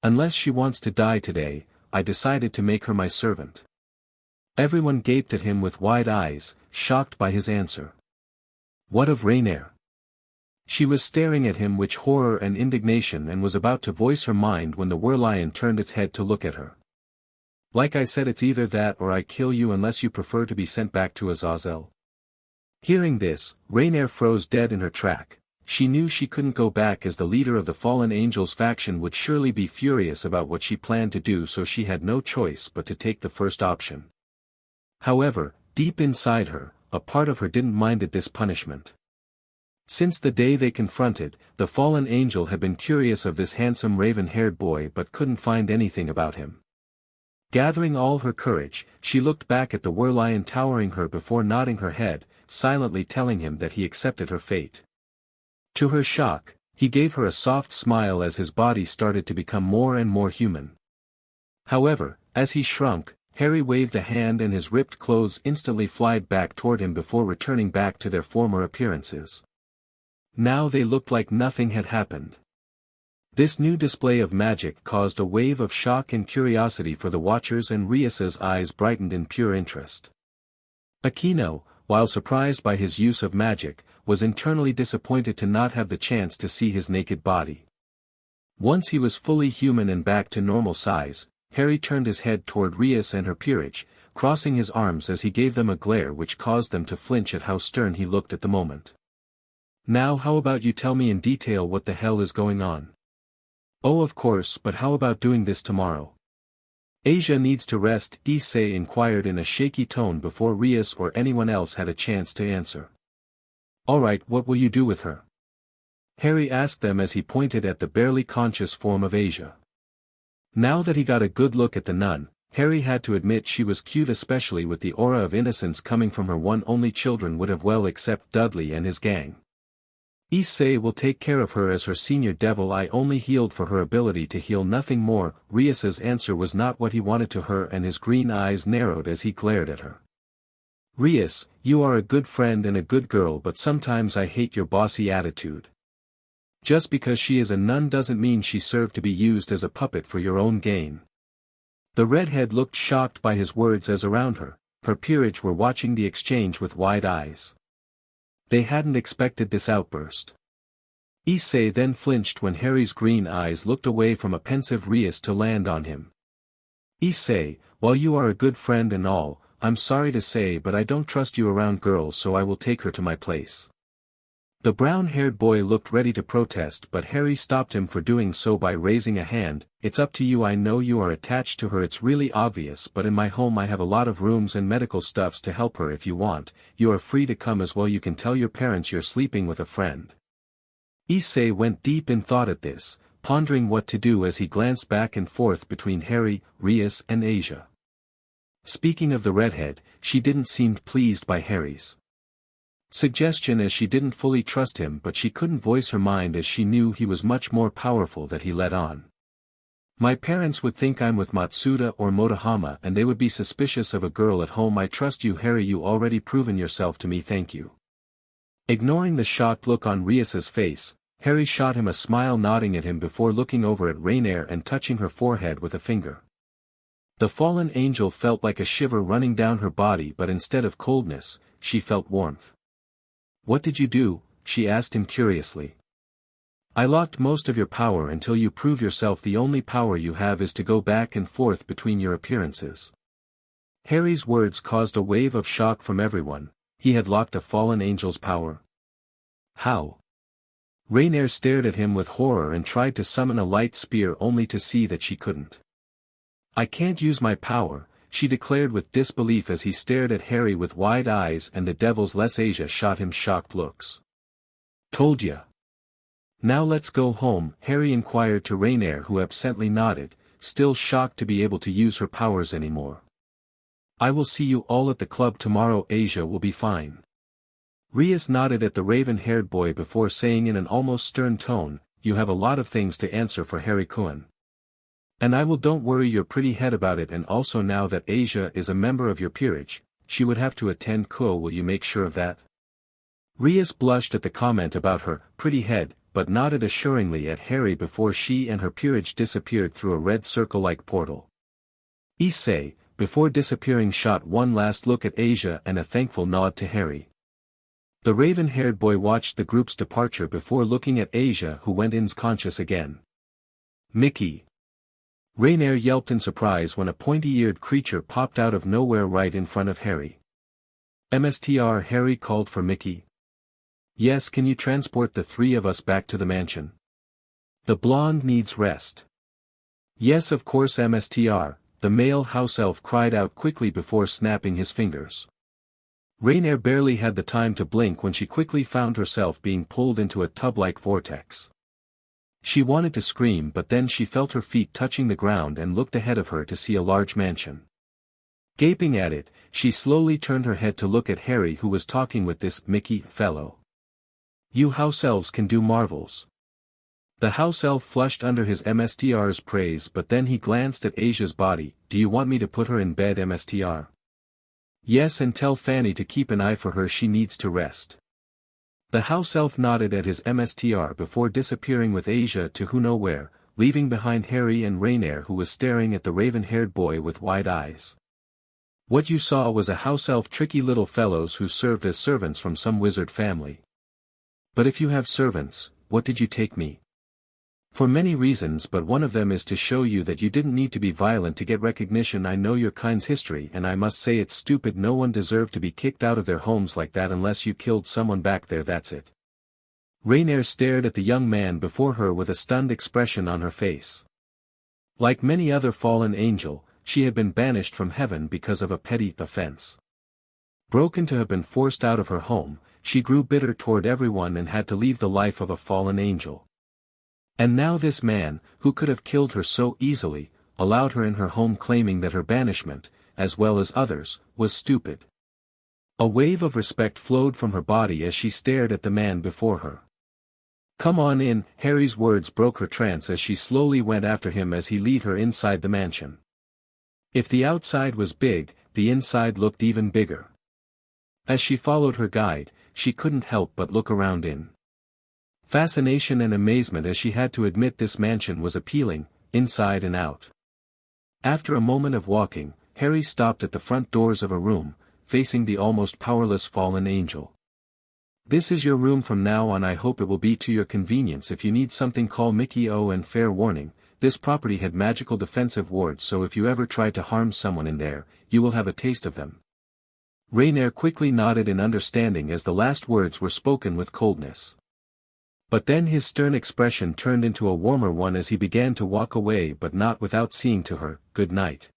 "Unless she wants to die today, I decided to make her my servant." Everyone gaped at him with wide eyes, shocked by his answer. What of Rainier? She was staring at him with horror and indignation and was about to voice her mind when the Werlion turned its head to look at her. "Like I said, it's either that or I kill you, unless you prefer to be sent back to Azazel." Hearing this, Rainier froze dead in her track. She knew she couldn't go back, as the leader of the fallen angels faction would surely be furious about what she planned to do, so she had no choice but to take the first option. However, deep inside her, a part of her didn't mind this punishment. Since the day they confronted, the fallen angel had been curious of this handsome raven-haired boy but couldn't find anything about him. Gathering all her courage, she looked back at the Werlion towering her before nodding her head, silently telling him that he accepted her fate. To her shock, he gave her a soft smile as his body started to become more and more human. However, as he shrunk, Harry waved a hand and his ripped clothes instantly flied back toward him before returning back to their former appearances. Now they looked like nothing had happened. This new display of magic caused a wave of shock and curiosity for the watchers, and Rias's eyes brightened in pure interest. Akeno, while surprised by his use of magic, was internally disappointed to not have the chance to see his naked body. Once he was fully human and back to normal size, Harry turned his head toward Rias and her peerage, crossing his arms as he gave them a glare which caused them to flinch at how stern he looked at the moment. "Now how about you tell me in detail what the hell is going on?" "Oh, of course, but how about doing this tomorrow?" "Asia needs to rest," Issei inquired in a shaky tone before Rias or anyone else had a chance to answer. "Alright, what will you do with her?" Harry asked them as he pointed at the barely conscious form of Asia. Now that he got a good look at the nun, Harry had to admit she was cute, especially with the aura of innocence coming from her one only children would have well except Dudley and his gang. Issei will take care of her as her senior devil. I only healed for her ability to heal, nothing more. Rias's answer was not what he wanted to her, and his green eyes narrowed as he glared at her. Rias, you are a good friend and a good girl, but sometimes I hate your bossy attitude. Just because she is a nun doesn't mean she served to be used as a puppet for your own gain. The redhead looked shocked by his words as around her, her peerage were watching the exchange with wide eyes. They hadn't expected this outburst. Issei then flinched when Harry's green eyes looked away from a pensive Rias to land on him. Issei, while you are a good friend and all, I'm sorry to say but I don't trust you around girls, so I will take her to my place. The brown-haired boy looked ready to protest, but Harry stopped him for doing so by raising a hand. It's up to you. I know you are attached to her, it's really obvious, but in my home I have a lot of rooms and medical stuffs to help her. If you want, you are free to come as well. You can tell your parents you're sleeping with a friend. Issei went deep in thought at this, pondering what to do as he glanced back and forth between Harry, Rias and Asia. Speaking of the redhead, she didn't seem pleased by Harry's suggestion, as she didn't fully trust him, but she couldn't voice her mind as she knew he was much more powerful than he let on. My parents would think I'm with Matsuda or Motohama and they would be suspicious of a girl at home. I trust you, Harry, you already proven yourself to me, thank you. Ignoring the shocked look on Rias's face, Harry shot him a smile, nodding at him before looking over at Rainier and touching her forehead with a finger. The fallen angel felt like a shiver running down her body, but instead of coldness, she felt warmth. What did you do? She asked him curiously. I locked most of your power until you prove yourself. The only power you have is to go back and forth between your appearances. Harry's words caused a wave of shock from everyone. He had locked a fallen angel's power. How? Rainier stared at him with horror and tried to summon a light spear only to see that she couldn't. I can't use my power, she declared with disbelief as he stared at Harry with wide eyes, and the devil's less Asia shot him shocked looks. Told ya. Now let's go home, Harry inquired to Rainier, who absently nodded, still shocked to be able to use her powers anymore. I will see you all at the club tomorrow. Asia will be fine. Rias nodded at the raven-haired boy before saying in an almost stern tone, you have a lot of things to answer for, Harry-kun. And I will. Don't worry your pretty head about it, and also now that Asia is a member of your peerage, she would have to attend Ko. Will you make sure of that? Rias blushed at the comment about her pretty head, but nodded assuringly at Harry before she and her peerage disappeared through a red circle-like portal. Issei, before disappearing, shot one last look at Asia and a thankful nod to Harry. The raven-haired boy watched the group's departure before looking at Asia, who went unconscious again. Mickey! Rainier yelped in surprise when a pointy-eared creature popped out of nowhere right in front of Harry. MSTR, Harry called for Mickey. Yes, can you transport the three of us back to the mansion? The blonde needs rest. Yes, of course, MSTR, the male house elf cried out quickly before snapping his fingers. Rainier barely had the time to blink when she quickly found herself being pulled into a tub-like vortex. She wanted to scream, but then she felt her feet touching the ground and looked ahead of her to see a large mansion. Gaping at it, she slowly turned her head to look at Harry, who was talking with this Mickey fellow. You house elves can do marvels. The house elf flushed under his MSTR's praise, but then he glanced at Asia's body. Do you want me to put her in bed, MSTR? Yes, and tell Fanny to keep an eye for her, she needs to rest. The house elf nodded at his MSTR before disappearing with Asia to who know where, leaving behind Harry and Rainier, who was staring at the raven-haired boy with wide eyes. What you saw was a house elf, tricky little fellows who served as servants from some wizard family. But if you have servants, what did you take me? For many reasons, but one of them is to show you that you didn't need to be violent to get recognition. I know your kind's history, and I must say it's stupid. No one deserved to be kicked out of their homes like that unless you killed someone back there, that's it. Rainier stared at the young man before her with a stunned expression on her face. Like many other fallen angel, she had been banished from heaven because of a petty offense. Broken to have been forced out of her home, she grew bitter toward everyone and had to leave the life of a fallen angel. And now this man, who could have killed her so easily, allowed her in her home, claiming that her banishment, as well as others, was stupid. A wave of respect flowed from her body as she stared at the man before her. Come on in. Harry's words broke her trance as she slowly went after him as he led her inside the mansion. If the outside was big, the inside looked even bigger. As she followed her guide, she couldn't help but look around in fascination and amazement as she had to admit this mansion was appealing, inside and out. After a moment of walking, Harry stopped at the front doors of a room, facing the almost powerless fallen angel. This is your room from now on. I hope it will be to your convenience. If you need something, call Mickey O. And fair warning, this property had magical defensive wards, so if you ever try to harm someone in there, you will have a taste of them. Rainier quickly nodded in understanding as the last words were spoken with coldness. But then his stern expression turned into a warmer one as he began to walk away, but not without saying to her, "Good night."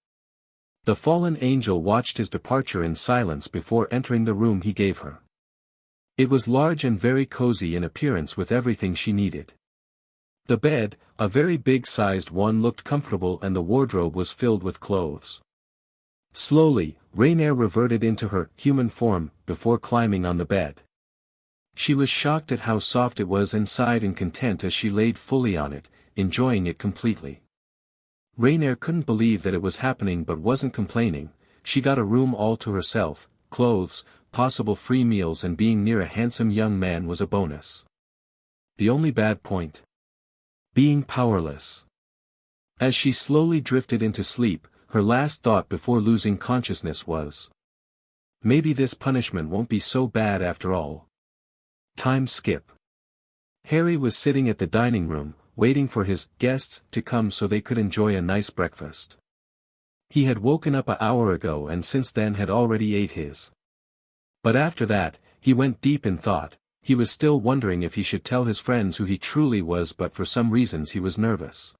The fallen angel watched his departure in silence before entering the room he gave her. It was large and very cozy in appearance with everything she needed. The bed, a very big-sized one, looked comfortable and the wardrobe was filled with clothes. Slowly, Rainier reverted into her human form before climbing on the bed. She was shocked at how soft it was inside and content as she laid fully on it, enjoying it completely. Rainier couldn't believe that it was happening but wasn't complaining. She got a room all to herself, clothes, possible free meals, and being near a handsome young man was a bonus. The only bad point? Being powerless. As she slowly drifted into sleep, her last thought before losing consciousness was, maybe this punishment won't be so bad after all. Time skip. Harry was sitting at the dining room, waiting for his guests to come so they could enjoy a nice breakfast. He had woken up an hour ago and since then had already ate his. But after that, he went deep in thought. He was still wondering if he should tell his friends who he truly was, but for some reasons he was nervous.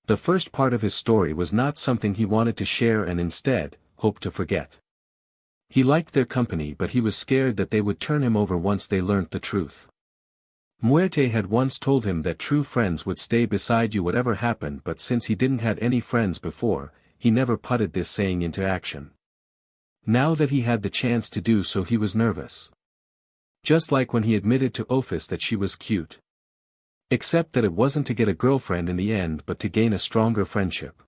The first part of his story was not something he wanted to share and instead, hoped to forget. He liked their company, but he was scared that they would turn him over once they learnt the truth. Muerte had once told him that true friends would stay beside you whatever happened, but since he didn't had any friends before, he never putted this saying into action. Now that he had the chance to do so, he was nervous. Just like when he admitted to Ophis that she was cute. Except that it wasn't to get a girlfriend in the end but to gain a stronger friendship.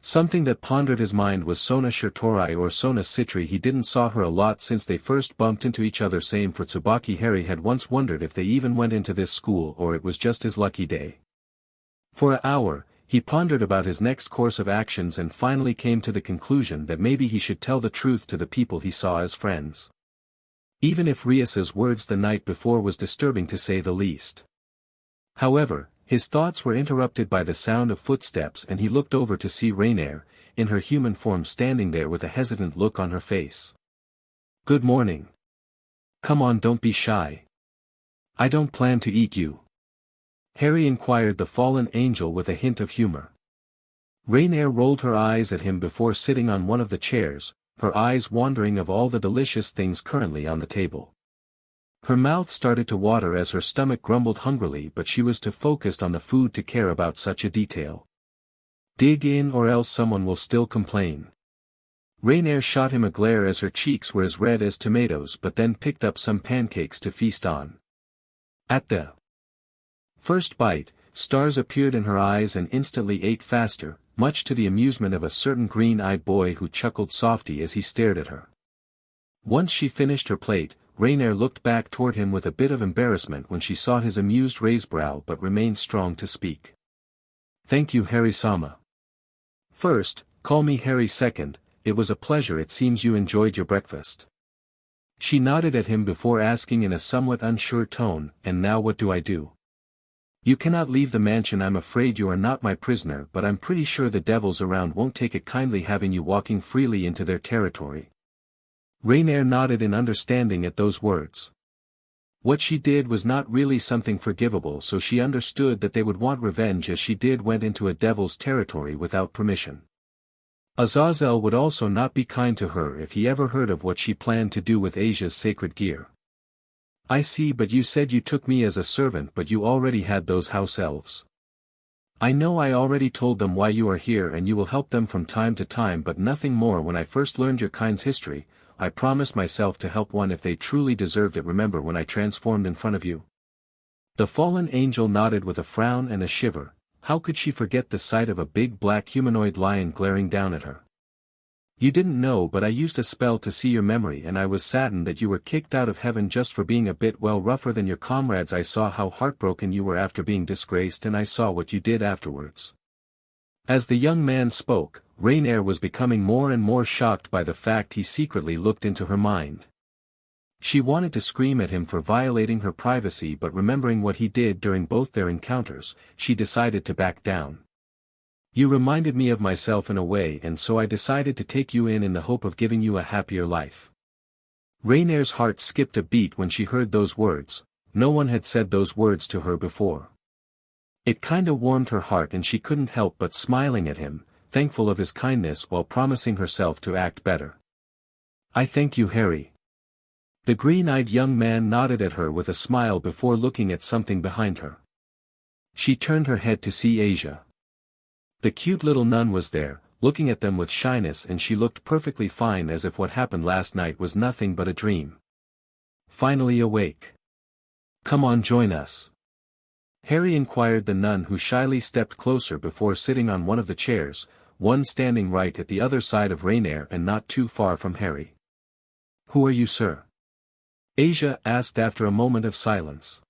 Something that pondered his mind was Sona Shirtorai or Sona Citri. He didn't saw her a lot since they first bumped into each other. Same for Tsubaki. Harry had once wondered if they even went into this school or it was just his lucky day. For an hour, he pondered about his next course of actions and finally came to the conclusion that maybe he should tell the truth to the people he saw as friends. Even if Rias's words the night before was disturbing to say the least. However, his thoughts were interrupted by the sound of footsteps and he looked over to see Rainier, in her human form, standing there with a hesitant look on her face. "Good morning. Come on, don't be shy. I don't plan to eat you," Harry inquired the fallen angel with a hint of humor. Rainier rolled her eyes at him before sitting on one of the chairs, her eyes wandering of all the delicious things currently on the table. Her mouth started to water as her stomach grumbled hungrily, but she was too focused on the food to care about such a detail. "Dig in or else someone will still complain." Rainier shot him a glare as her cheeks were as red as tomatoes, but then picked up some pancakes to feast on. At the first bite, stars appeared in her eyes and instantly ate faster, much to the amusement of a certain green-eyed boy who chuckled softly as he stared at her. Once she finished her plate, Rainier looked back toward him with a bit of embarrassment when she saw his amused raised brow, but remained strong to speak. "Thank you, Harry-sama. First, call me Harry. Second, it was a pleasure. It seems you enjoyed your breakfast." She nodded at him before asking in a somewhat unsure tone, "And now what do I do?" "You cannot leave the mansion. I'm afraid you are not my prisoner, but I'm pretty sure the devils around won't take it kindly having you walking freely into their territory." Rainier nodded in understanding at those words. What she did was not really something forgivable, so she understood that they would want revenge as she did went into a devil's territory without permission. Azazel would also not be kind to her if he ever heard of what she planned to do with Asia's sacred gear. "I see, but you said you took me as a servant, but you already had those house elves." "I know, I already told them why you are here and you will help them from time to time, but nothing more. When I first learned your kind's history, I promised myself to help one if they truly deserved it. Remember when I transformed in front of you?" The fallen angel nodded with a frown and a shiver. How could she forget the sight of a big black humanoid lion glaring down at her? You didn't know, but I used a spell to see your memory, and I was saddened that you were kicked out of heaven just for being a bit rougher than your comrades. I saw how heartbroken you were after being disgraced, and I saw what you did afterwards. As the young man spoke, Rainier was becoming more and more shocked by the fact he secretly looked into her mind. She wanted to scream at him for violating her privacy, but remembering what he did during both their encounters, she decided to back down. You reminded me of myself in a way, and so I decided to take you in the hope of giving you a happier life. Rainier's heart skipped a beat when she heard those words. No one had said those words to her before. It kinda warmed her heart, and she couldn't help but smiling at him, thankful of his kindness while promising herself to act better. I thank you, Harry. The green-eyed young man nodded at her with a smile before looking at something behind her. She turned her head to see Asia. The cute little nun was there, looking at them with shyness, and she looked perfectly fine, as if what happened last night was nothing but a dream. Finally awake. Come on, join us. Harry inquired the nun, who shyly stepped closer before sitting on one of the chairs, one standing right at the other side of Rainier and not too far from Harry. Who are you, sir? Asia asked after a moment of silence.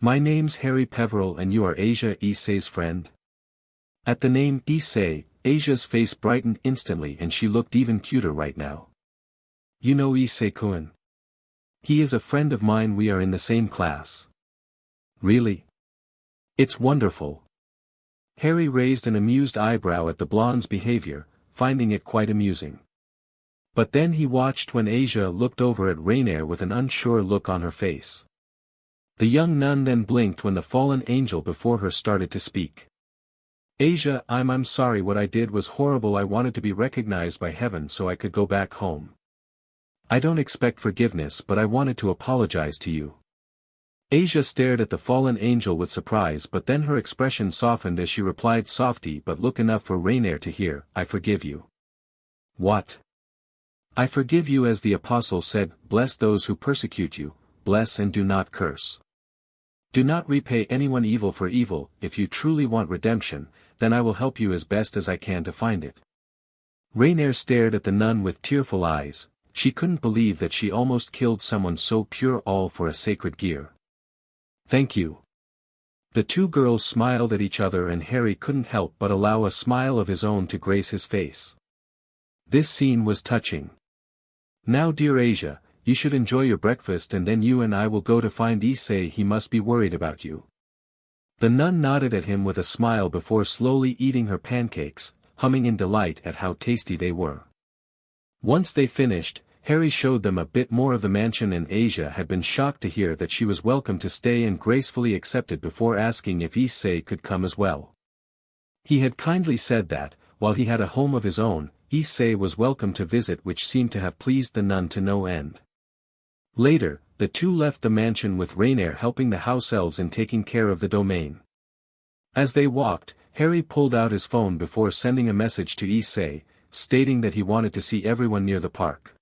My name's Harry Peveril, and you are Asia Issei's friend? At the name Issei, Asia's face brightened instantly, and she looked even cuter right now. You know Issei-kun? He is a friend of mine, we are in the same class. Really? It's wonderful. Harry raised an amused eyebrow at the blonde's behavior, finding it quite amusing. But then he watched when Asia looked over at Rainier with an unsure look on her face. The young nun then blinked when the fallen angel before her started to speak. Asia, I'm sorry, what I did was horrible. I wanted to be recognized by heaven so I could go back home. I don't expect forgiveness, but I wanted to apologize to you. Asia stared at the fallen angel with surprise, but then her expression softened as she replied softly but look enough for Rainier to hear, I forgive you. What? I forgive you, as the apostle said, bless those who persecute you, bless and do not curse. Do not repay anyone evil for evil. If you truly want redemption, then I will help you as best as I can to find it. Rainier stared at the nun with tearful eyes. She couldn't believe that she almost killed someone so pure, all for a sacred gear. Thank you. The two girls smiled at each other, and Harry couldn't help but allow a smile of his own to grace his face. This scene was touching. Now, dear Asia, you should enjoy your breakfast, and then you and I will go to find Issei. He must be worried about you. The nun nodded at him with a smile before slowly eating her pancakes, humming in delight at how tasty they were. Once they finished, Harry showed them a bit more of the mansion, and Asia had been shocked to hear that she was welcome to stay and gracefully accepted before asking if Issei could come as well. He had kindly said that, while he had a home of his own, Issei was welcome to visit, which seemed to have pleased the nun to no end. Later, the two left the mansion with Rainier helping the house elves in taking care of the domain. As they walked, Harry pulled out his phone before sending a message to Issei, stating that he wanted to see everyone near the park.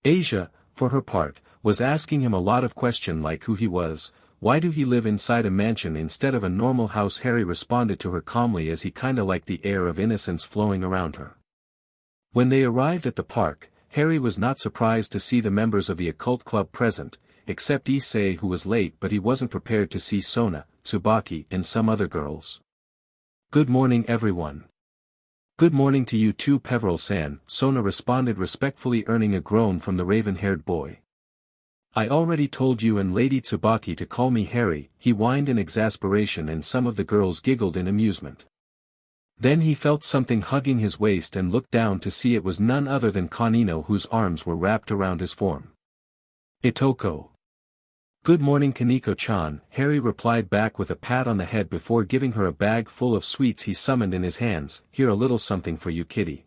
Asia, for her part, was asking him a lot of questions like who he was, why do he live inside a mansion instead of a normal house. Harry responded to her calmly, as he kinda liked the air of innocence flowing around her. When they arrived at the park, Harry was not surprised to see the members of the occult club present, except Issei, who was late, but he wasn't prepared to see Sona, Tsubaki, and some other girls. Good morning, everyone. Good morning to you too, Peveril-san, Sona responded respectfully, earning a groan from the raven-haired boy. I already told you and Lady Tsubaki to call me Harry, he whined in exasperation, and some of the girls giggled in amusement. Then he felt something hugging his waist and looked down to see it was none other than Kanino, whose arms were wrapped around his form. Itoko. Good morning, Kaniko-chan, Harry replied back with a pat on the head before giving her a bag full of sweets he summoned in his hands. Here, a little something for you, kitty.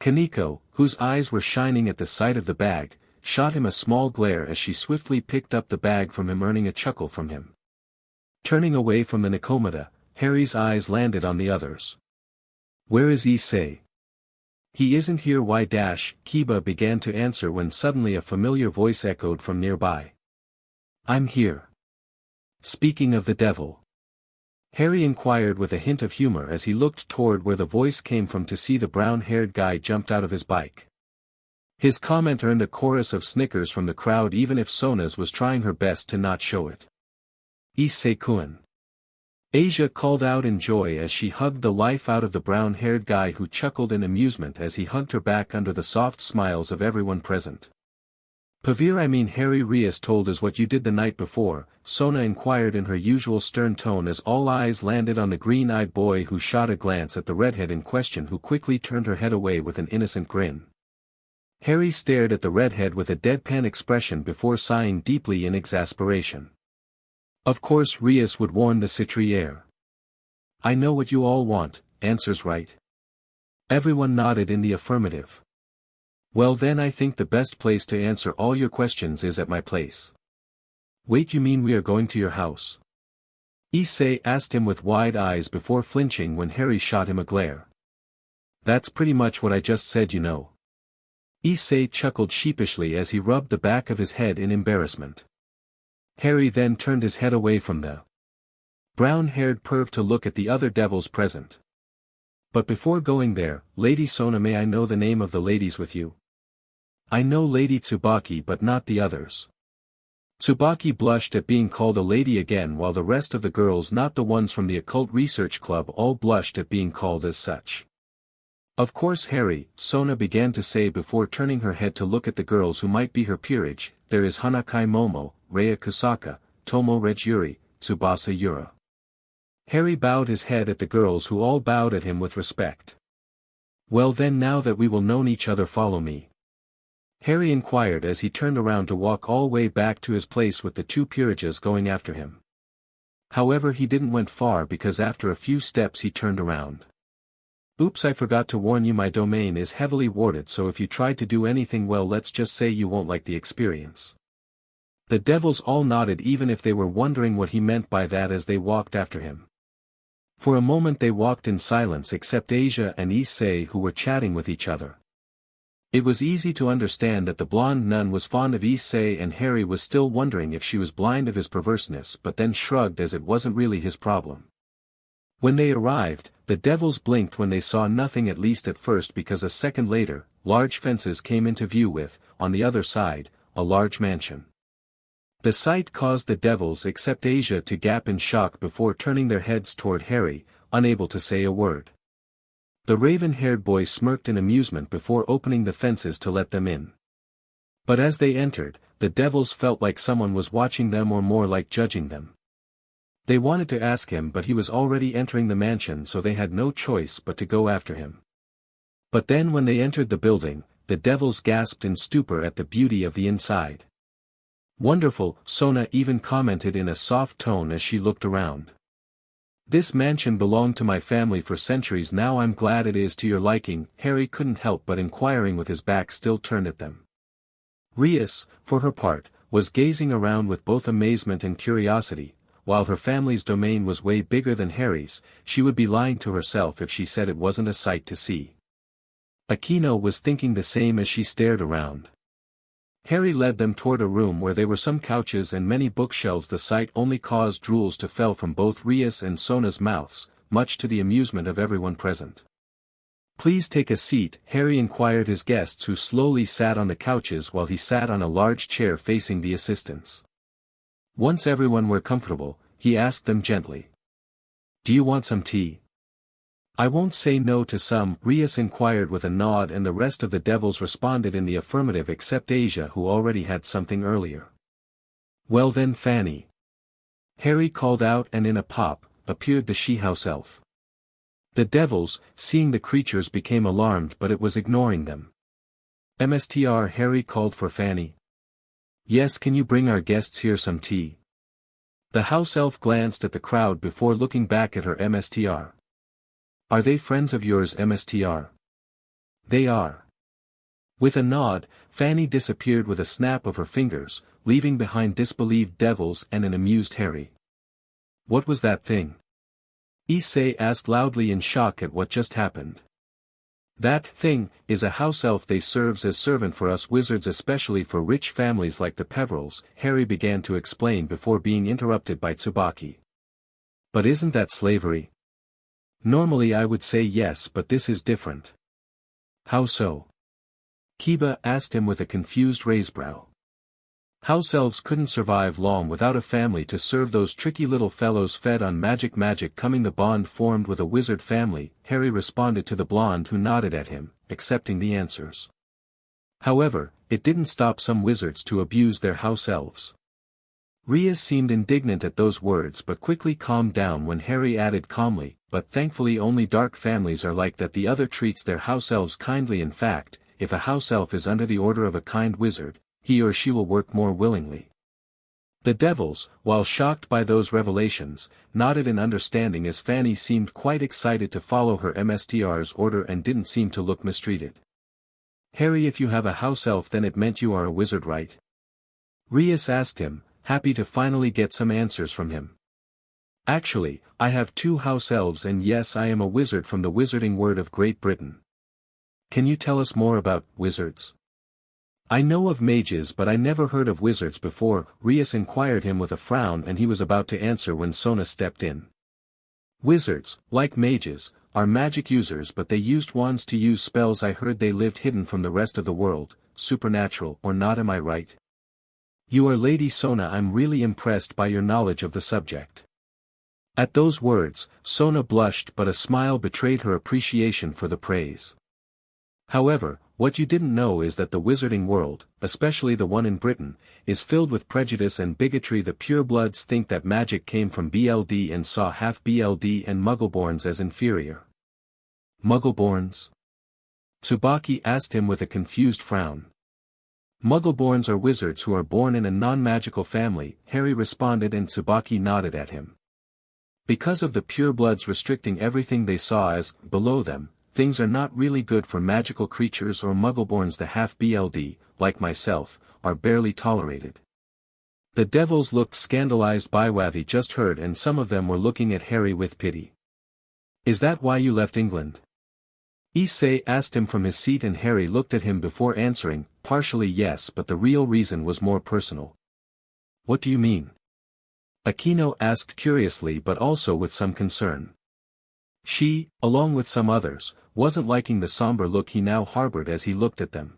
Kaniko, whose eyes were shining at the sight of the bag, shot him a small glare as she swiftly picked up the bag from him, earning a chuckle from him. Turning away from the Nikomata, Harry's eyes landed on the others. Where is Issei? He isn't here. Kiba began to answer when suddenly a familiar voice echoed from nearby. I'm here. Speaking of the devil, Harry inquired with a hint of humor as he looked toward where the voice came from to see the brown-haired guy jumped out of his bike. His comment earned a chorus of snickers from the crowd even if Sona's was trying her best to not show it. Issei-kun. Asia called out in joy as she hugged the life out of the brown-haired guy who chuckled in amusement as he hugged her back under the soft smiles of everyone present. Harry Rias told us what you did the night before, Sona inquired in her usual stern tone as all eyes landed on the green-eyed boy who shot a glance at the redhead in question who quickly turned her head away with an innocent grin. Harry stared at the redhead with a deadpan expression before sighing deeply in exasperation. Of course Rias would warn the Citriere. I know what you all want, answers right. Everyone nodded in the affirmative. Well then I think the best place to answer all your questions is at my place. Wait, you mean we are going to your house? Issei asked him with wide eyes before flinching when Harry shot him a glare. That's pretty much what I just said, you know. Issei chuckled sheepishly as he rubbed the back of his head in embarrassment. Harry then turned his head away from the brown-haired perv to look at the other devils present. But before going there, Lady Sona, may I know the name of the ladies with you? I know Lady Tsubaki but not the others. Tsubaki blushed at being called a lady again while the rest of the girls, not the ones from the occult research club, all blushed at being called as such. Of course Harry, Sona began to say before turning her head to look at the girls who might be her peerage, there is Hanakai Momo, Rei Kusaka, Tomo Regiuri, Tsubasa Yura. Harry bowed his head at the girls who all bowed at him with respect. Well then, now that we will known each other, follow me. Harry inquired as he turned around to walk all way back to his place with the two peerages going after him. However, he didn't went far because after a few steps he turned around. Oops, I forgot to warn you, my domain is heavily warded, so if you tried to do anything, well, let's just say you won't like the experience. The devils all nodded even if they were wondering what he meant by that as they walked after him. For a moment they walked in silence except Asia and Issei, who were chatting with each other. It was easy to understand that the blonde nun was fond of Issei and Harry was still wondering if she was blind of his perverseness, but then shrugged as it wasn't really his problem. When they arrived, the devils blinked when they saw nothing, at least at first, because a second later, large fences came into view with, on the other side, a large mansion. The sight caused the devils except Asia to gap in shock before turning their heads toward Harry, unable to say a word. The raven-haired boy smirked in amusement before opening the fences to let them in. But as they entered, the devils felt like someone was watching them, or more like judging them. They wanted to ask him, but he was already entering the mansion, so they had no choice but to go after him. But then when they entered the building, the devils gasped in stupor at the beauty of the inside. Wonderful, Sona even commented in a soft tone as she looked around. This mansion belonged to my family for centuries now, I'm glad it is to your liking, Harry couldn't help but inquiring with his back still turned at them. Rias, for her part, was gazing around with both amazement and curiosity. While her family's domain was way bigger than Harry's, she would be lying to herself if she said it wasn't a sight to see. Akeno was thinking the same as she stared around. Harry led them toward a room where there were some couches and many bookshelves. The sight only caused drools to fall from both Rias and Sona's mouths, much to the amusement of everyone present. Please take a seat, Harry inquired his guests, who slowly sat on the couches while he sat on a large chair facing the assistants. Once everyone were comfortable, he asked them gently. Do you want some tea? I won't say no to some, Rias inquired with a nod, and the rest of the devils responded in the affirmative except Asia, who already had something earlier. Well then, Fanny. Harry called out, and in a pop, appeared the she-house elf. The devils, seeing the creatures, became alarmed, but it was ignoring them. Mstr, Harry called for Fanny. Yes, can you bring our guests here some tea? The house elf glanced at the crowd before looking back at her. Mstr. Are they friends of yours, Mstr? They are. With a nod, Fanny disappeared with a snap of her fingers, leaving behind disbelieved devils and an amused Harry. What was that thing? Issei asked loudly in shock at what just happened. That thing is a house elf. They serves as servant for us wizards, especially for rich families like the Peverils, Harry began to explain before being interrupted by Tsubaki. But isn't that slavery? Normally I would say yes, but this is different. How so? Kiba asked him with a confused raised brow. House elves couldn't survive long without a family to serve those tricky little fellows fed on magic coming the bond formed with a wizard family, Harry responded to the blonde who nodded at him, accepting the answers. However, it didn't stop some wizards to abuse their house elves. Rias seemed indignant at those words but quickly calmed down when Harry added calmly, but thankfully only dark families are like that. The other treats their house elves kindly. In fact, if a house elf is under the order of a kind wizard, he or she will work more willingly. The devils, while shocked by those revelations, nodded in understanding as Fanny seemed quite excited to follow her MSTR's order and didn't seem to look mistreated. Harry, if you have a house elf then it meant you are a wizard, right? Rias asked him, happy to finally get some answers from him. Actually, I have 2 house elves and yes, I am a wizard from the Wizarding Word of Great Britain. Can you tell us more about wizards? I know of mages but I never heard of wizards before, Rias inquired him with a frown, and he was about to answer when Sona stepped in. Wizards, like mages, are magic users, but they used wands to use spells. I heard they lived hidden from the rest of the world, supernatural or not, am I right? You are Lady Sona. I'm really impressed by your knowledge of the subject. At those words, Sona blushed but a smile betrayed her appreciation for the praise. However, what you didn't know is that the wizarding world, especially the one in Britain, is filled with prejudice and bigotry. The purebloods think that magic came from BLD and saw half BLD and muggleborns as inferior. Muggleborns? Tsubaki asked him with a confused frown. Muggleborns are wizards who are born in a non-magical family, Harry responded, and Tsubaki nodded at him. Because of the purebloods restricting everything they saw as below them, things are not really good for magical creatures or muggleborns. The half-BLD, like myself, are barely tolerated. The devils looked scandalized by what they just heard, and some of them were looking at Harry with pity. Is that why you left England? Issei asked him from his seat, and Harry looked at him before answering, partially yes, but the real reason was more personal. What do you mean? Akeno asked curiously but also with some concern. She, along with some others, wasn't liking the somber look he now harbored as he looked at them.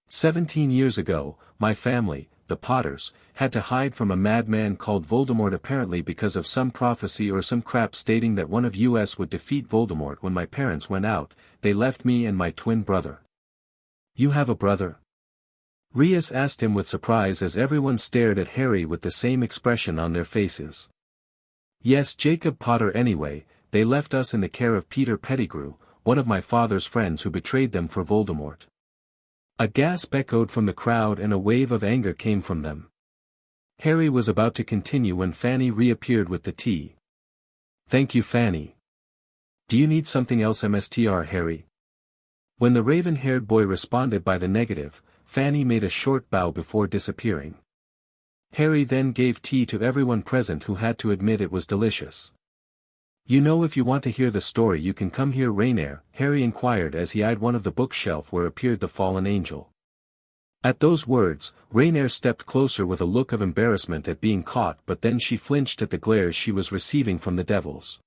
17 years ago, my family, the Potters, had to hide from a madman called Voldemort, apparently because of some prophecy or some crap stating that one of us would defeat Voldemort. When my parents went out, they left me and my twin brother. You have a brother? Rias asked him with surprise as everyone stared at Harry with the same expression on their faces. Yes, Jacob Potter. Anyway, they left us in the care of Peter Pettigrew, one of my father's friends who betrayed them for Voldemort. A gasp echoed from the crowd and a wave of anger came from them. Harry was about to continue when Fanny reappeared with the tea. Thank you, Fanny. Do you need something else, Mstr Harry? When the raven-haired boy responded by the negative, Fanny made a short bow before disappearing. Harry then gave tea to everyone present, who had to admit it was delicious. You know, if you want to hear the story you can come here, Rainier, Harry inquired as he eyed one of the bookshelf where appeared the fallen angel. At those words, Rainier stepped closer with a look of embarrassment at being caught, but then she flinched at the glares she was receiving from the devils.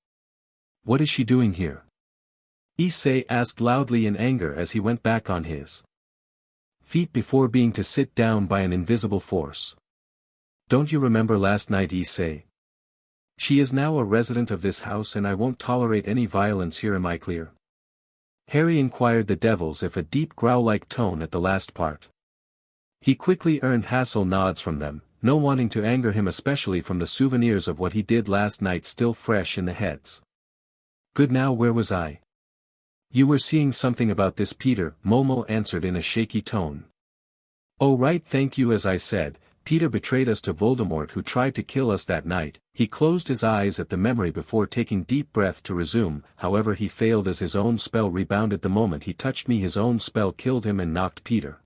What is she doing here? Issei asked loudly in anger as he went back on his feet before being to sit down by an invisible force. Don't you remember last night, Issei? She is now a resident of this house and I won't tolerate any violence here, am I clear? Harry inquired the devils if a deep growl-like tone at the last part. He quickly earned hassle nods from them, no wanting to anger him, especially from the souvenirs of what he did last night still fresh in the heads. Good, now where was I? You were seeing something about this, Peter, Momo answered in a shaky tone. Oh right, thank you. As I said, Peter betrayed us to Voldemort, who tried to kill us that night. He closed his eyes at the memory before taking deep breath to resume, however he failed as his own spell rebounded the moment he touched me. His own spell killed him and knocked Peter.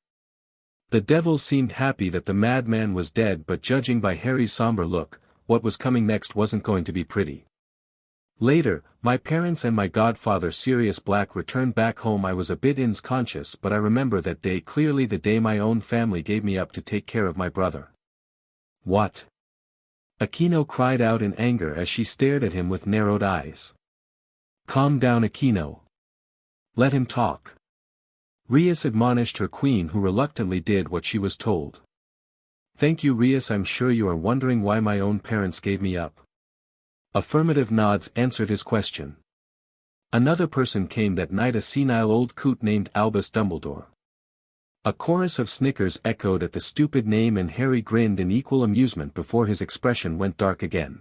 The devils seemed happy that the madman was dead, but judging by Harry's somber look, what was coming next wasn't going to be pretty. Later, my parents and my godfather Sirius Black returned back home. I was a bit unconscious, but I remember that day clearly, the day my own family gave me up to take care of my brother. What? Akeno cried out in anger as she stared at him with narrowed eyes. Calm down, Akeno. Let him talk. Rias admonished her queen, who reluctantly did what she was told. Thank you, Rias. I'm sure you are wondering why my own parents gave me up. Affirmative nods answered his question. Another person came that night, a senile old coot named Albus Dumbledore. A chorus of snickers echoed at the stupid name, and Harry grinned in equal amusement before his expression went dark again.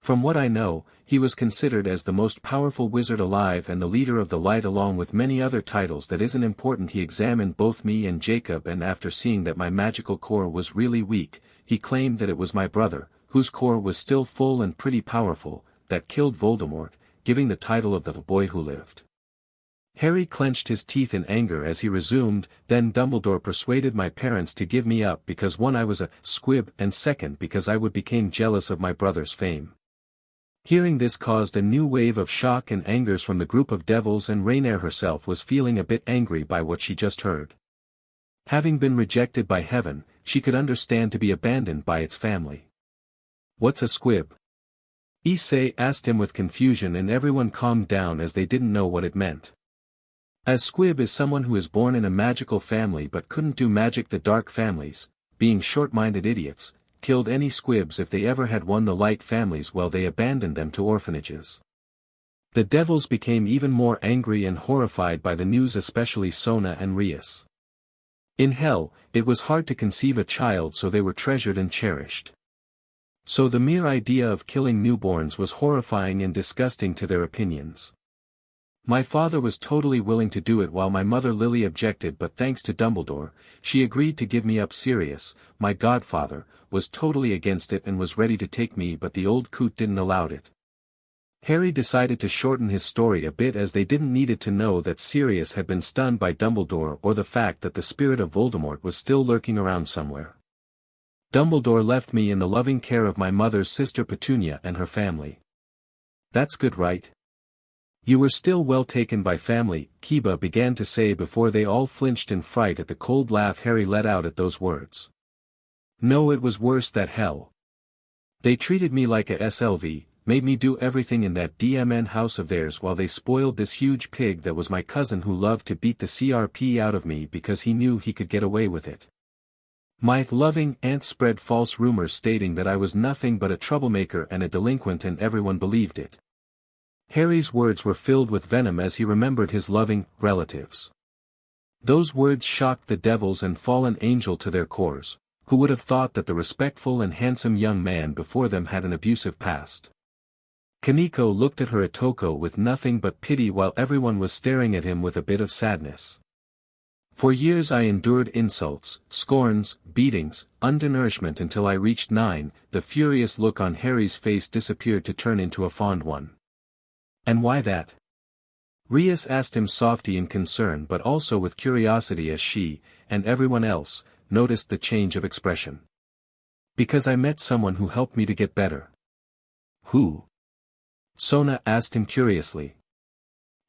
From what I know, he was considered as the most powerful wizard alive and the leader of the light, along with many other titles. That isn't important. He examined both me and Jacob, and after seeing that my magical core was really weak, he claimed that it was my brother, whose core was still full and pretty powerful, that killed Voldemort, giving the title of the boy who lived. Harry clenched his teeth in anger as he resumed, then Dumbledore persuaded my parents to give me up because one, I was a squib, and second, because I would become jealous of my brother's fame. Hearing this caused a new wave of shock and angers from the group of devils, and Rainier herself was feeling a bit angry by what she just heard. Having been rejected by heaven, she could understand to be abandoned by its family. What's a squib? Issei asked him with confusion, and everyone calmed down as they didn't know what it meant. A squib is someone who is born in a magical family but couldn't do magic. The dark families, being short-minded idiots, killed any squibs if they ever had one. The light families, well, they abandoned them to orphanages. The devils became even more angry and horrified by the news, especially Sona and Rias. In hell, it was hard to conceive a child, so they were treasured and cherished. So the mere idea of killing newborns was horrifying and disgusting to their opinions. My father was totally willing to do it while my mother Lily objected, but thanks to Dumbledore, she agreed to give me up. Sirius, my godfather, was totally against it and was ready to take me, but the old coot didn't allow it. Harry decided to shorten his story a bit, as they didn't need it to know that Sirius had been stunned by Dumbledore or the fact that the spirit of Voldemort was still lurking around somewhere. Dumbledore left me in the loving care of my mother's sister Petunia and her family. That's good, right? You were still well taken by family, Kiba began to say before they all flinched in fright at the cold laugh Harry let out at those words. No, it was worse than hell. They treated me like a SLV, made me do everything in that DMN house of theirs, while they spoiled this huge pig that was my cousin, who loved to beat the CRP out of me because he knew he could get away with it. My loving aunt spread false rumors stating that I was nothing but a troublemaker and a delinquent, and everyone believed it. Harry's words were filled with venom as he remembered his loving relatives. Those words shocked the devils and fallen angel to their cores. Who would have thought that the respectful and handsome young man before them had an abusive past? Kaneko looked at her Atoko with nothing but pity, while everyone was staring at him with a bit of sadness. For years I endured insults, scorns, beatings, undernourishment until I reached 9, the furious look on Harry's face disappeared to turn into a fond one. And why that? Rias asked him softly in concern but also with curiosity, as she, and everyone else, noticed the change of expression. Because I met someone who helped me to get better. Who? Sona asked him curiously.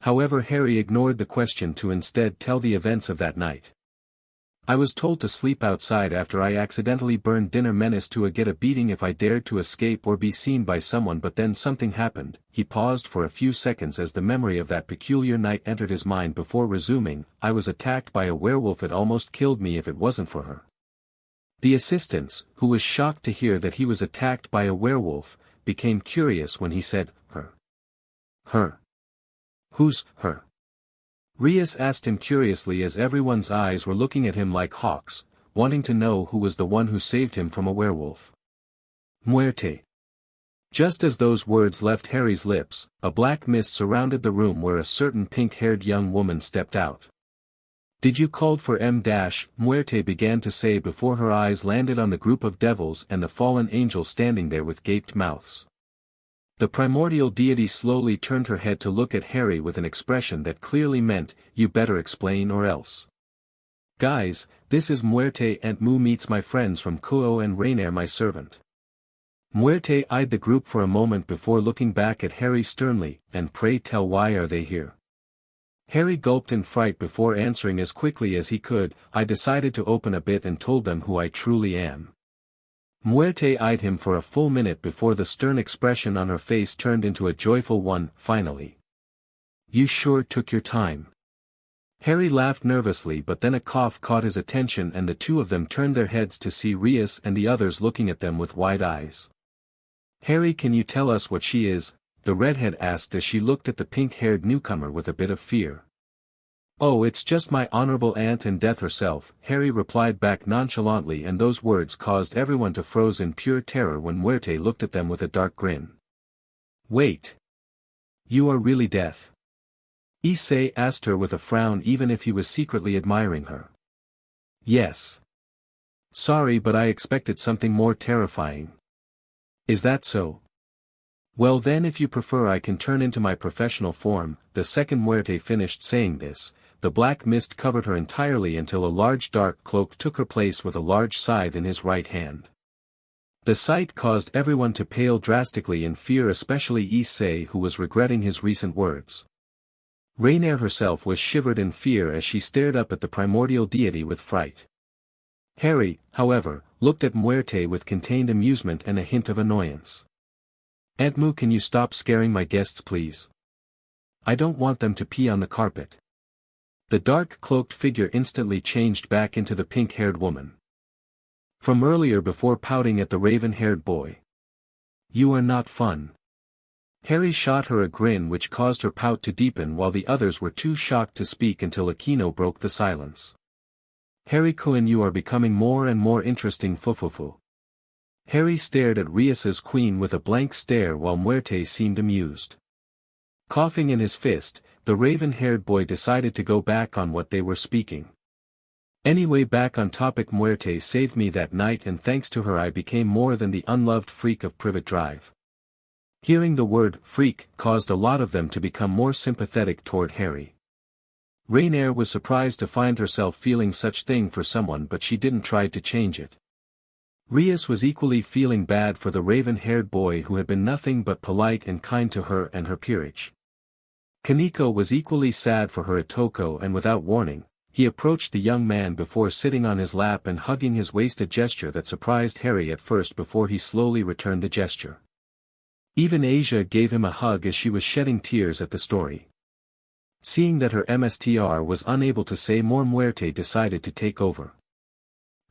However, Harry ignored the question to instead tell the events of that night. I was told to sleep outside after I accidentally burned dinner, menace to get a beating if I dared to escape or be seen by someone, but then something happened. He paused for a few seconds as the memory of that peculiar night entered his mind before resuming. I was attacked by a werewolf. It almost killed me if it wasn't for her. The assistants, who was shocked to hear that he was attacked by a werewolf, became curious when he said, her. Her. Who's her? Rias asked him curiously as everyone's eyes were looking at him like hawks, wanting to know who was the one who saved him from a werewolf. Muerte. Just as those words left Harry's lips, a black mist surrounded the room where a certain pink-haired young woman stepped out. Did you called for M-? Muerte began to say before her eyes landed on the group of devils and the fallen angel standing there with gaped mouths. The primordial deity slowly turned her head to look at Harry with an expression that clearly meant, you better explain or else. Guys, this is Muerte and Mu meets my friends from Kuo and Rainier, my servant. Muerte eyed the group for a moment before looking back at Harry sternly, and pray tell why are they here? Harry gulped in fright before answering as quickly as he could, I decided to open a bit and told them who I truly am. Muerte eyed him for a full minute before the stern expression on her face turned into a joyful one, finally. You sure took your time. Harry laughed nervously but then a cough caught his attention and the two of them turned their heads to see Rias and the others looking at them with wide eyes. Harry, can you tell us what she is? The redhead asked as she looked at the pink-haired newcomer with a bit of fear. Oh, it's just my honorable aunt and Death herself, Harry replied back nonchalantly, and those words caused everyone to froze in pure terror when Muerte looked at them with a dark grin. Wait. You are really Death? Issei asked her with a frown even if he was secretly admiring her. Yes. Sorry, but I expected something more terrifying. Is that so? Well then, if you prefer, I can turn into my professional form. The second Muerte finished saying this, the black mist covered her entirely until a large dark cloak took her place with a large scythe in his right hand. The sight caused everyone to pale drastically in fear, especially Issei, who was regretting his recent words. Rainier herself was shivered in fear as she stared up at the primordial deity with fright. Harry, however, looked at Muerte with contained amusement and a hint of annoyance. Aunt Mu, can you stop scaring my guests please? I don't want them to pee on the carpet. The dark cloaked figure instantly changed back into the pink-haired woman from earlier before pouting at the raven-haired boy. You are not fun. Harry shot her a grin which caused her pout to deepen while the others were too shocked to speak until Akeno broke the silence. Harry-kun, you are becoming more and more interesting, fufufu. Harry stared at Rias's queen with a blank stare while Muerte seemed amused. Coughing in his fist, the raven-haired boy decided to go back on what they were speaking. Anyway, back on topic, Muerte saved me that night and thanks to her I became more than the unloved freak of Privet Drive. Hearing the word freak caused a lot of them to become more sympathetic toward Harry. Rainier was surprised to find herself feeling such thing for someone, but she didn't try to change it. Rias was equally feeling bad for the raven-haired boy who had been nothing but polite and kind to her and her peerage. Kaneko was equally sad for her Atoko, and without warning, he approached the young man before sitting on his lap and hugging his waist, a gesture that surprised Harry at first before he slowly returned the gesture. Even Asia gave him a hug as she was shedding tears at the story. Seeing that her MSTR was unable to say more, Muerte decided to take over.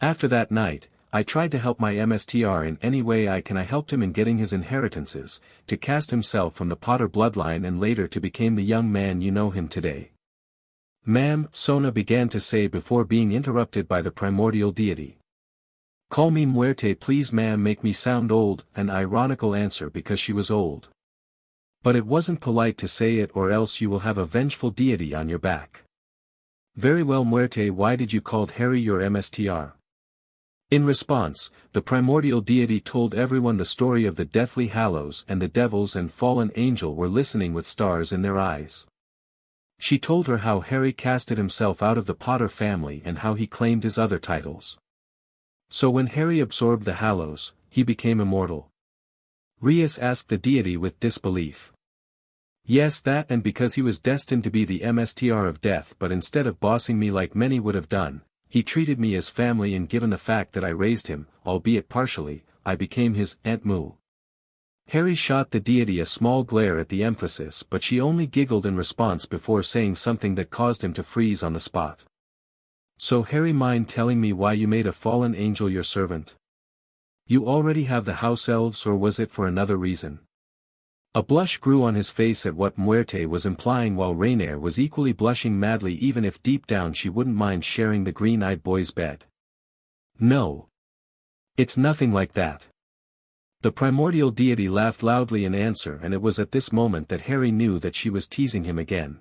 After that night, I tried to help my MSTR in any way I can. I helped him in getting his inheritances, to cast himself from the Potter bloodline and later to become the young man you know him today. Ma'am, Sona began to say before being interrupted by the primordial deity. Call me Muerte please ma'am, make me sound old, an ironical answer because she was old. But it wasn't polite to say it or else you will have a vengeful deity on your back. Very well Muerte, why did you call Harry your MSTR? In response, the primordial deity told everyone the story of the Deathly Hallows, and the devils and fallen angel were listening with stars in their eyes. She told her how Harry casted himself out of the Potter family and how he claimed his other titles. So when Harry absorbed the Hallows, he became immortal. Rias asked the deity with disbelief. Yes, that, and because he was destined to be the MSTR of death, but instead of bossing me like many would have done, he treated me as family, and given the fact that I raised him, albeit partially, I became his Aunt Mu. Harry shot the deity a small glare at the emphasis, but she only giggled in response before saying something that caused him to freeze on the spot. So Harry, mind telling me why you made a fallen angel your servant? You already have the house elves, or was it for another reason? A blush grew on his face at what Muerte was implying, while Rainier was equally blushing madly, even if deep down she wouldn't mind sharing the green-eyed boy's bed. No. It's nothing like that. The primordial deity laughed loudly in answer, and it was at this moment that Harry knew that she was teasing him again.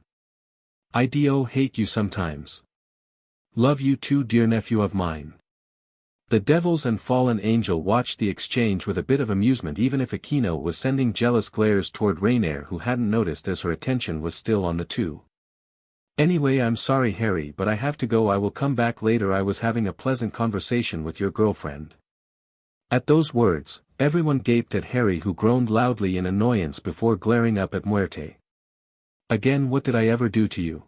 I do hate you sometimes. Love you too, dear nephew of mine. The devils and fallen angel watched the exchange with a bit of amusement, even if Akeno was sending jealous glares toward Rainier, who hadn't noticed as her attention was still on the two. Anyway, I'm sorry Harry, but I have to go. I will come back later. I was having a pleasant conversation with your girlfriend. At those words, Everyone gaped at Harry, who groaned loudly in annoyance before glaring up at Muerte. Again, what did I ever do to you?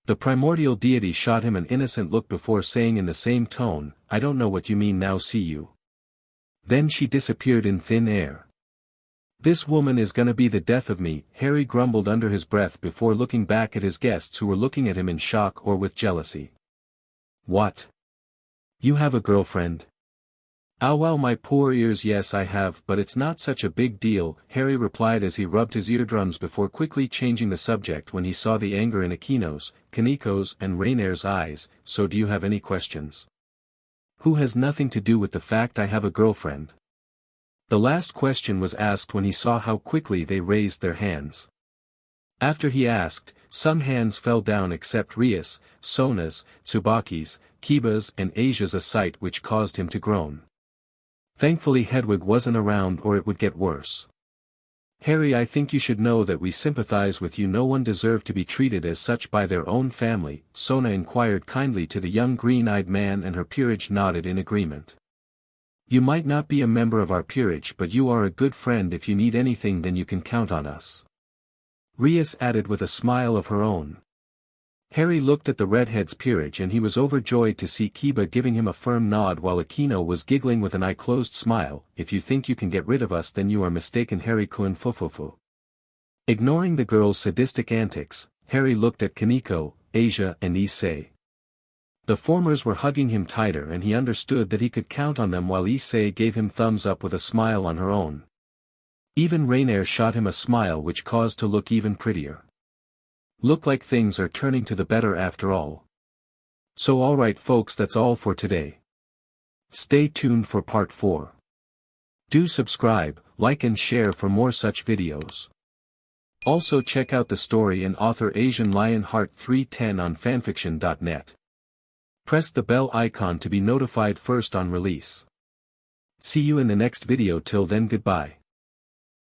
The primordial deity shot him an innocent look before saying in the same tone, I don't know what you mean now, see you. Then she disappeared in thin air. This woman is gonna be the death of me, Harry grumbled under his breath before looking back at his guests who were looking at him in shock or with jealousy. What? You have a girlfriend? Ah well, my poor ears, yes I have, but it's not such a big deal, Harry replied as he rubbed his eardrums before quickly changing the subject when he saw the anger in Akeno's, Kaniko's and Rainire's eyes. So do you have any questions? Who has nothing to do with the fact I have a girlfriend? The last question was asked when he saw how quickly they raised their hands. After he asked, some hands fell down except Rias, Sona's, Tsubaki's, Kiba's and Asia's, a sight which caused him to groan. Thankfully Hedwig wasn't around or it would get worse. Harry, I think you should know that we sympathize with you. No one deserved to be treated as such by their own family, Sona inquired kindly to the young green-eyed man, and her peerage nodded in agreement. You might not be a member of our peerage, but you are a good friend. If you need anything then you can count on us. Rias added with a smile of her own. Harry looked at the redhead's peerage and he was overjoyed to see Kiba giving him a firm nod while Akeno was giggling with an eye-closed smile. If you think you can get rid of us then you are mistaken, Harry-kun fufufu. Ignoring the girl's sadistic antics, Harry looked at Kaniko, Asia and Issei. The formers were hugging him tighter and he understood that he could count on them, while Issei gave him thumbs up with a smile on her own. Even Rainiere shot him a smile which caused to look even prettier. Look like things are turning to the better after all. So alright folks, that's all for today. Stay tuned for part 4. Do subscribe, like and share for more such videos. Also check out the story and author Asian Lionheart 310 on fanfiction.net. Press the bell icon to be notified first on release. See you in the next video. Till then, goodbye.